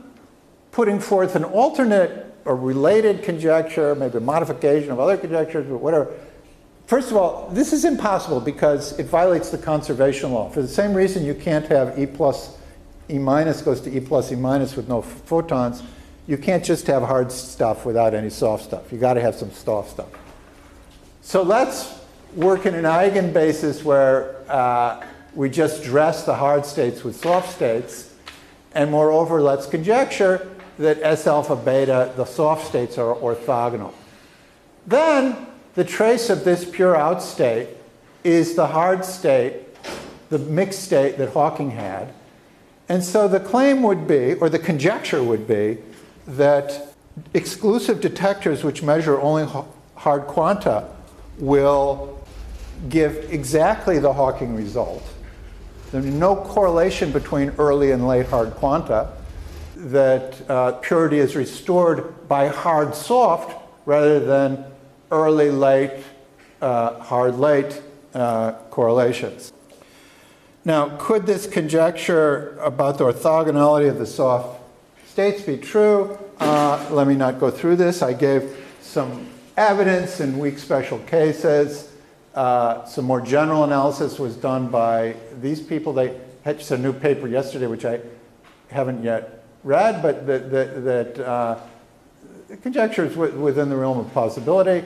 putting forth an alternate or related conjecture, maybe a modification of other conjectures, but whatever. First of all, this is impossible because it violates the conservation law. For the same reason you can't have E plus E minus goes to E plus E minus with no photons. You can't just have hard stuff without any soft stuff. You've got to have some soft stuff. So let's work in an eigenbasis where we just dress the hard states with soft states. And moreover, let's conjecture that S alpha beta, the soft states, are orthogonal. Then the trace of this pure out state is the hard state, the mixed state that Hawking had. And so the claim would be, or the conjecture would be, that exclusive detectors which measure only hard quanta will give exactly the Hawking result. There's no correlation between early and late hard quanta, that purity is restored by hard-soft rather than early-late, hard-late correlations. Now, could this conjecture about the orthogonality of the soft states be true? Let me not go through this. I gave some evidence in weak special cases. Some more general analysis was done by these people. They had just a new paper yesterday, which I haven't yet read, but that conjecture is within the realm of possibility.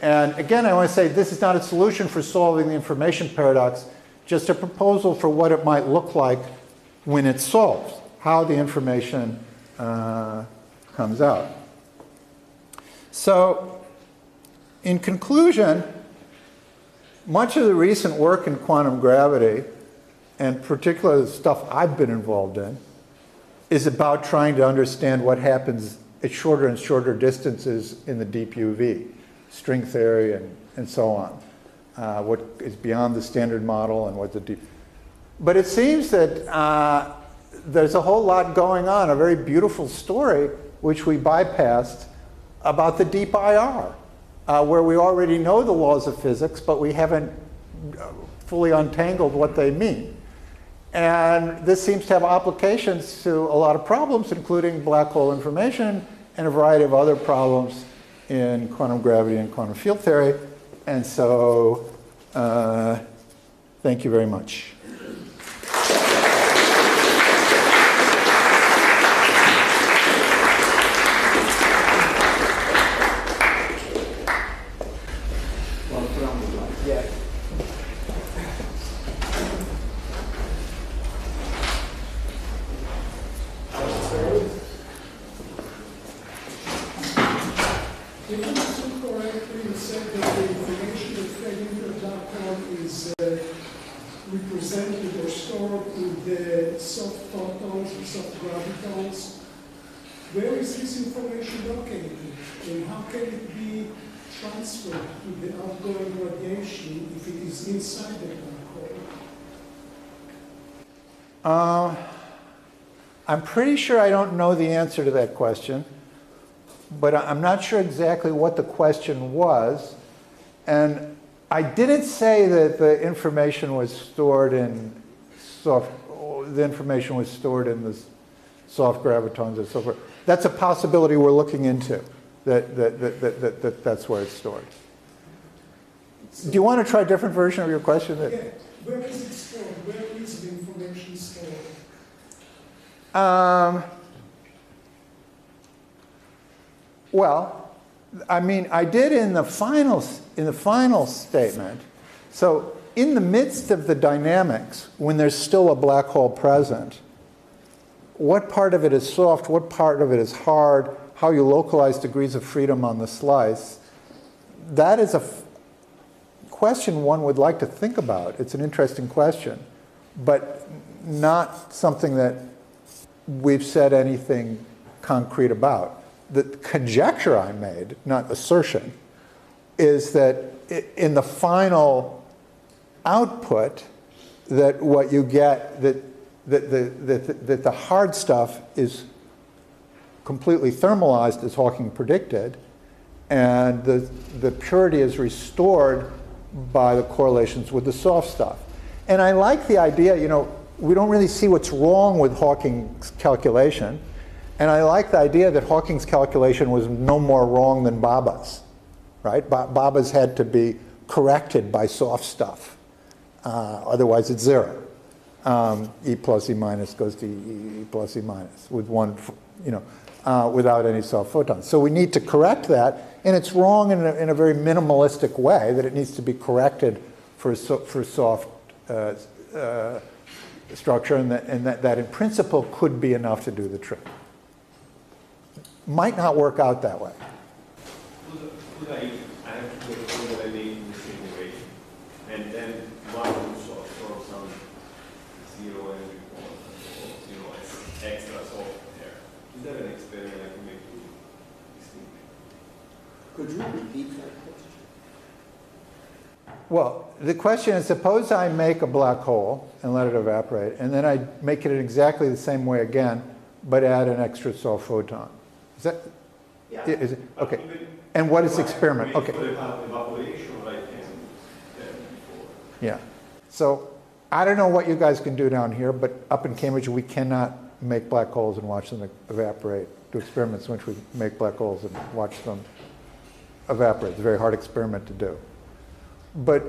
And again, I want to say this is not a solution for solving the information paradox. just a proposal for what it might look like when it's solved, how the information comes out. So, in conclusion, much of the recent work in quantum gravity, and particularly the stuff I've been involved in, is about trying to understand what happens at shorter and shorter distances in the deep UV, string theory and so on. What is beyond the standard model and what the deep... But it seems that there's a whole lot going on, a very beautiful story, which we bypassed, about the deep IR, where we already know the laws of physics, but we haven't fully untangled what they mean. And this seems to have applications to a lot of problems, including black hole information and a variety of other problems in quantum gravity and quantum field theory. And so, thank you very much. Yeah. If I understood correctly, you said that the information that fed into a black hole is represented or stored with the soft photons or soft gravitons. Where is this information located, and how can it be transferred to the outgoing radiation if it is inside the black hole? I'm pretty sure I don't know the answer to that question, but I'm not sure exactly what the question was. And I didn't say that the information was stored in soft gravitons and so forth. That's a possibility we're looking into, that's where it's stored. Do you want to try a different version of your question? Yeah. Where is it stored? Where is the information stored? Well, I mean, I did in the final statement. So in the midst of the dynamics, when there's still a black hole present, what part of it is soft, what part of it is hard, how you localize degrees of freedom on the slice, that is a question one would like to think about. It's an interesting question, but not something that we've said anything concrete about. The conjecture I made, not assertion, is that in the final output, that what you get, that the hard stuff is completely thermalized, as Hawking predicted, and the purity is restored by the correlations with the soft stuff. And I like the idea, we don't really see what's wrong with Hawking's calculation. And I like the idea that Hawking's calculation was no more wrong than Baba's, right? Baba's had to be corrected by soft stuff. Otherwise, it's zero. E plus E minus goes to E plus E minus with one, without any soft photons. So we need to correct that, and it's wrong in a very minimalistic way, that it needs to be corrected for soft structure, and that in principle could be enough to do the trick. Might not work out that way. Could I add to the point that I made in the simulation, and then one sort of some zero energy point, or extra soft there? Is that an experiment I can make to distinguish? Could you repeat that question? Well, the question is, suppose I make a black hole and let it evaporate, and then I make it in exactly the same way again, but add an extra soft photon. Is that? Yeah. Is it? Okay. And what is the experiment? Okay. Evaporation, like Yeah. So I don't know what you guys can do down here, but up in Cambridge, we cannot make black holes and watch them evaporate. Do experiments in which we make black holes and watch them evaporate. It's a very hard experiment to do. But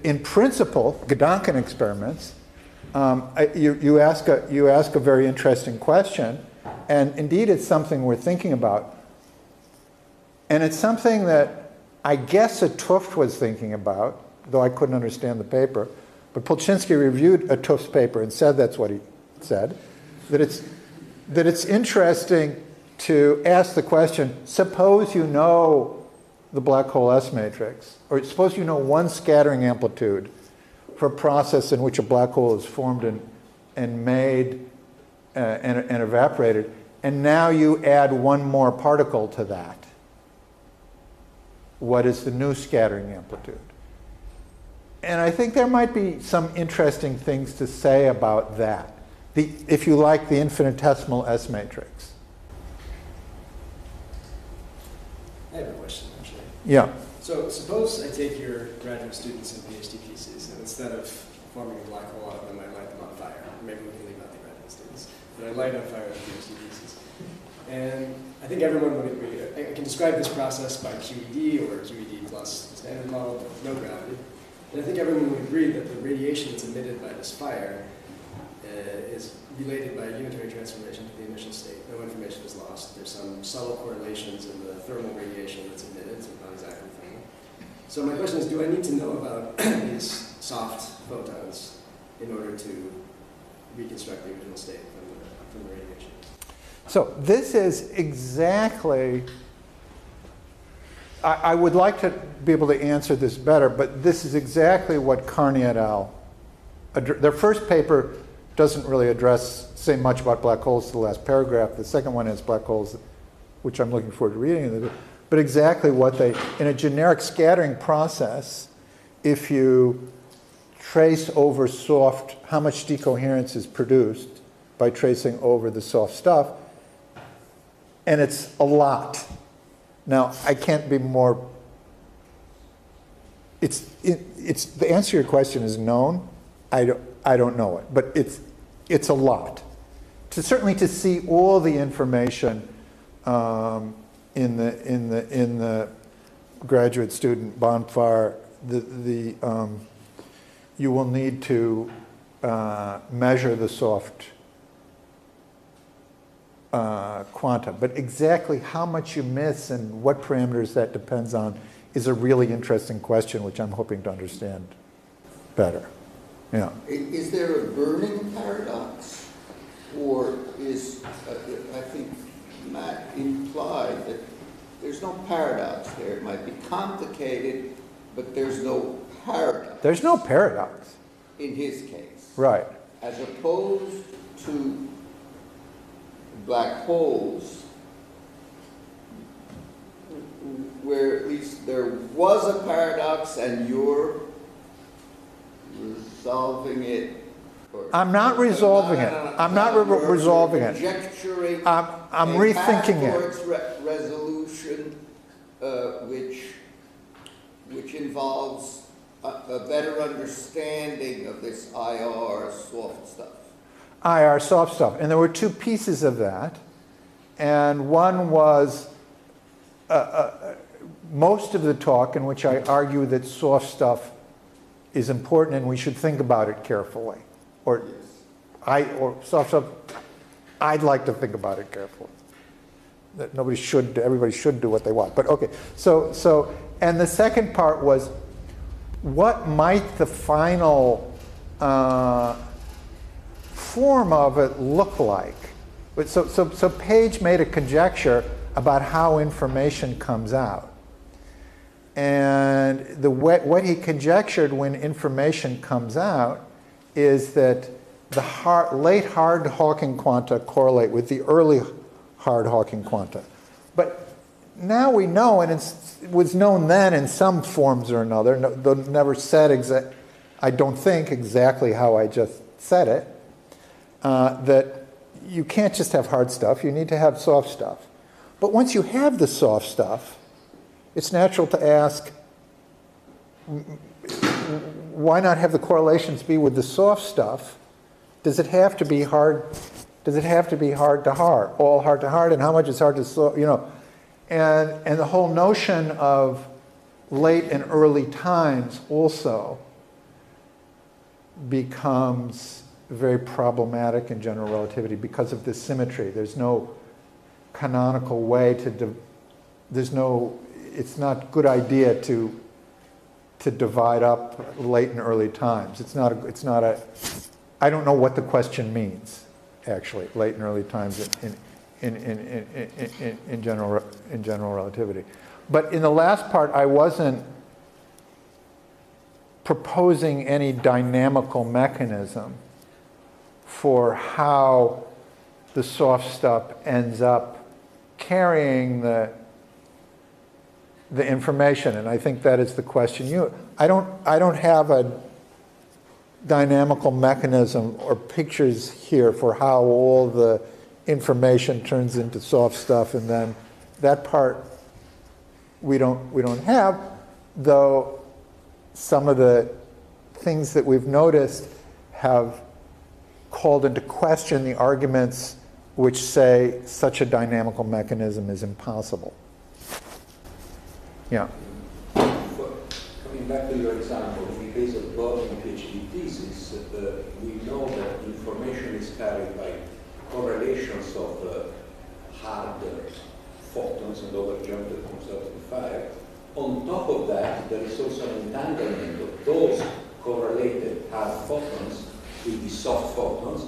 in principle, Gedanken experiments, you ask a very interesting question, and indeed it's something we're thinking about. And it's something that I guess 't Hooft was thinking about, though I couldn't understand the paper. But Polchinski reviewed a Tufts paper and said that's what he said, that it's interesting to ask the question, suppose you know the black hole S matrix, or suppose you know one scattering amplitude for a process in which a black hole is formed and made and evaporated, and now you add one more particle to that. What is the new scattering amplitude? And I think there might be some interesting things to say about that. If you like, the infinitesimal S matrix. I have a question, actually. Yeah. So suppose I take your graduate students and PhD pieces, and instead of forming a black hole out of them, I light them on fire. Maybe we can leave out the graduate students. But I light on fire the PhD pieces. And I think everyone would agree. I can describe this process by QED or QED plus the standard model, but no gravity. And I think everyone would agree that the radiation that's emitted by this fire is related by a unitary transformation to the initial state. No information is lost. There's some subtle correlations in the thermal radiation that's emitted, so not exactly thermal. So my question is, do I need to know about these soft photons in order to reconstruct the original state from the radiation? So this is exactly, I would like to be able to answer this better, but this is exactly what Carney et al. Their first paper doesn't really say much about black holes to the last paragraph. The second one has black holes, which I'm looking forward to reading. But exactly what in a generic scattering process, if you trace over how much decoherence is produced by tracing over the soft stuff, and it's a lot. Now, I can't be more, the answer to your question is known. I don't know it, but it's a lot. Certainly to see all the information in the graduate student bonfire, you will need to measure the soft quanta. But exactly how much you miss and what parameters that depends on is a really interesting question, which I'm hoping to understand better. Yeah. Is there a burning paradox? Or is, I think Matt implied that there's no paradox there. It might be complicated, but there's no paradox. There's no paradox. In his case. Right. As opposed to black holes, where at least there was a paradox and you're resolving it. I'm not resolving it. I'm not resolving it. Conjecturing. I'm rethinking it. Resolution, which involves a better understanding of this IR soft stuff. IR soft stuff. And there were two pieces of that. And one was most of the talk in which I argue that soft stuff is important and we should think about it carefully. Or soft stuff, I'd like to think about it carefully. That everybody should do what they want. But okay, so and the second part was, what might the final form of it look like? So Page made a conjecture about how information comes out. And what he conjectured when information comes out is that the late hard Hawking quanta correlate with the early hard Hawking quanta. But now we know, and it was known then in some forms or another, though never said I don't think exactly how I just said it, that you can't just have hard stuff, you need to have soft stuff. But once you have the soft stuff, it's natural to ask, why not have the correlations be with the soft stuff? Does it have to be hard? Does it have to be hard to hard, all hard to hard, and how much is hard to soft? And the whole notion of late and early times also becomes very problematic in general relativity because of this symmetry. There's no canonical way to. It's not a good idea to to divide up late and early times. I don't know what the question means, actually, late and early times in general relativity. But in the last part, I wasn't proposing any dynamical mechanism for how the soft stuff ends up carrying the information, and I think that is the question. I don't have a dynamical mechanism or pictures here for how all the information turns into soft stuff, and then that part we don't have, though some of the things that we've noticed have called into question the arguments which say such a dynamical mechanism is impossible. Yeah. Coming back to your example, in the case of Bob's PhD thesis, we know that information is carried by correlations of hard photons and overjump that comes out of the fire. On top of that, there is also an entanglement of those correlated hard photons with the soft photons,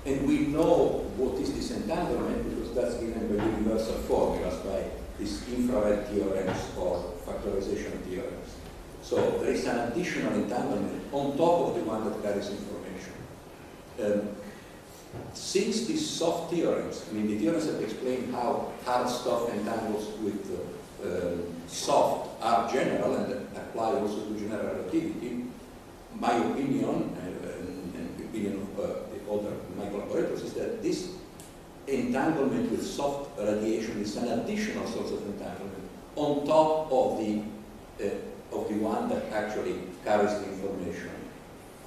and we know what is this entanglement because that's given by universal formulas, by these infrared theorems or factorization theorems. So there is an additional entanglement on top of the one that carries information. Since these soft theorems, I mean the theorems that explain how hard stuff entangles with soft are general and apply also to general relativity, my opinion and the opinion of the other my collaborators is that this entanglement with soft radiation is an additional source of entanglement on top of the one that actually carries the information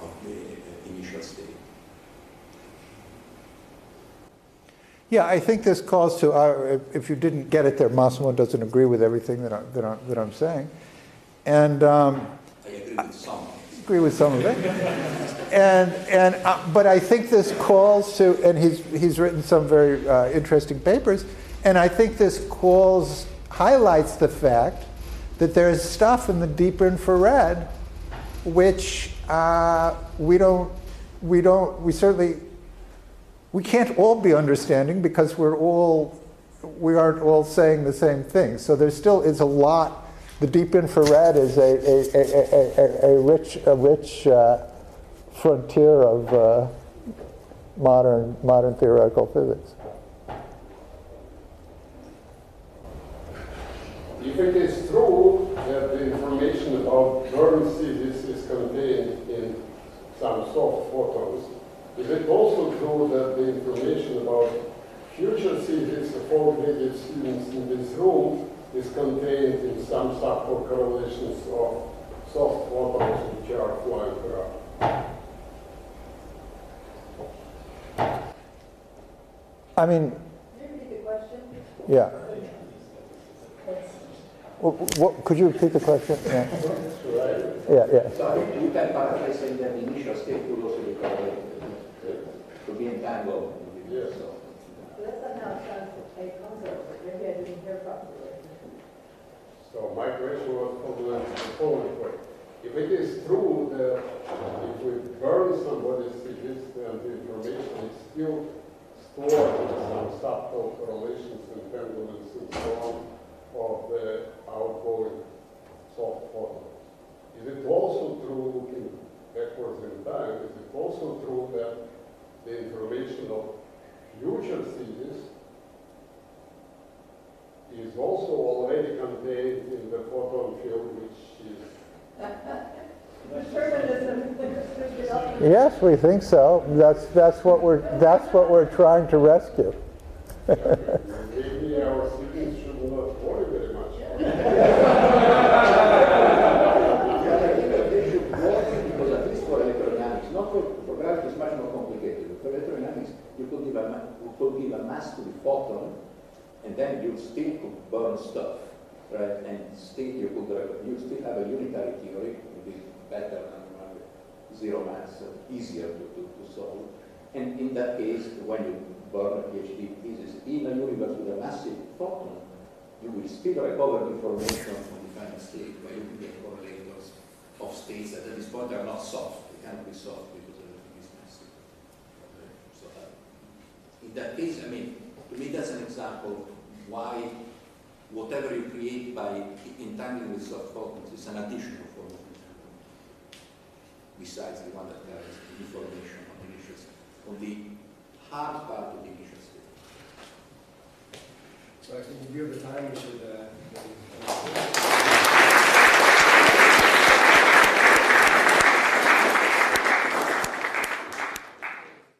of the initial state. Yeah, I think this calls to, if you didn't get it there, Massimo doesn't agree with everything that I'm saying. And I agree with some. Agree with some of it. But I think this calls to, and he's written some very interesting papers, and I think this highlights the fact that there's stuff in the deep infrared which we can't all be understanding because we aren't all saying the same thing. So there still is a lot. The deep infrared is a rich frontier of modern theoretical physics. If it is true that the information about Bms thesis is contained in some soft photons, is it also true that the information about future thesis of all graduate students in this room is contained in some subtle correlations of soft photons which are flying around? I mean, Can you repeat the question? yeah. Could you repeat the question? Yeah. Yeah. So you can paraphrase saying that the initial state will also be correlated to be entangled. Yes. So that's not how it sounds a concept, but maybe I didn't hear properly. So my question was formulated the following way. If it is true that if we burn somebody's thesis, then the information is still stored in some subtle correlations, entanglements, and so on of the outgoing soft photon. Is it also true, looking backwards in time, is it also true that the information of future thesis is also already contained in the photon field, which is... Determinism. Yes, we think so. That's what we're trying to rescue. Maybe our students should not worry very much. They should worry because at least for electrodynamics, not for gravity is much more complicated. For electrodynamics, you could give a mass to the photon, and then you still could burn stuff, right? And still you still have a unitary theory, which is better than zero mass, easier to solve. And in that case, when you burn a PhD thesis in a universe with a massive photon, you will still recover information from the final state by looking at correlators of states that at this point are not soft. They cannot be soft because everything is massive. So in that case, I mean, to me that's an example why whatever you create by entangling with soft photons is an additional form of entanglement, besides the one that carries the information on the initial state, on the hard part of the initial state. So I think in view of the time, we should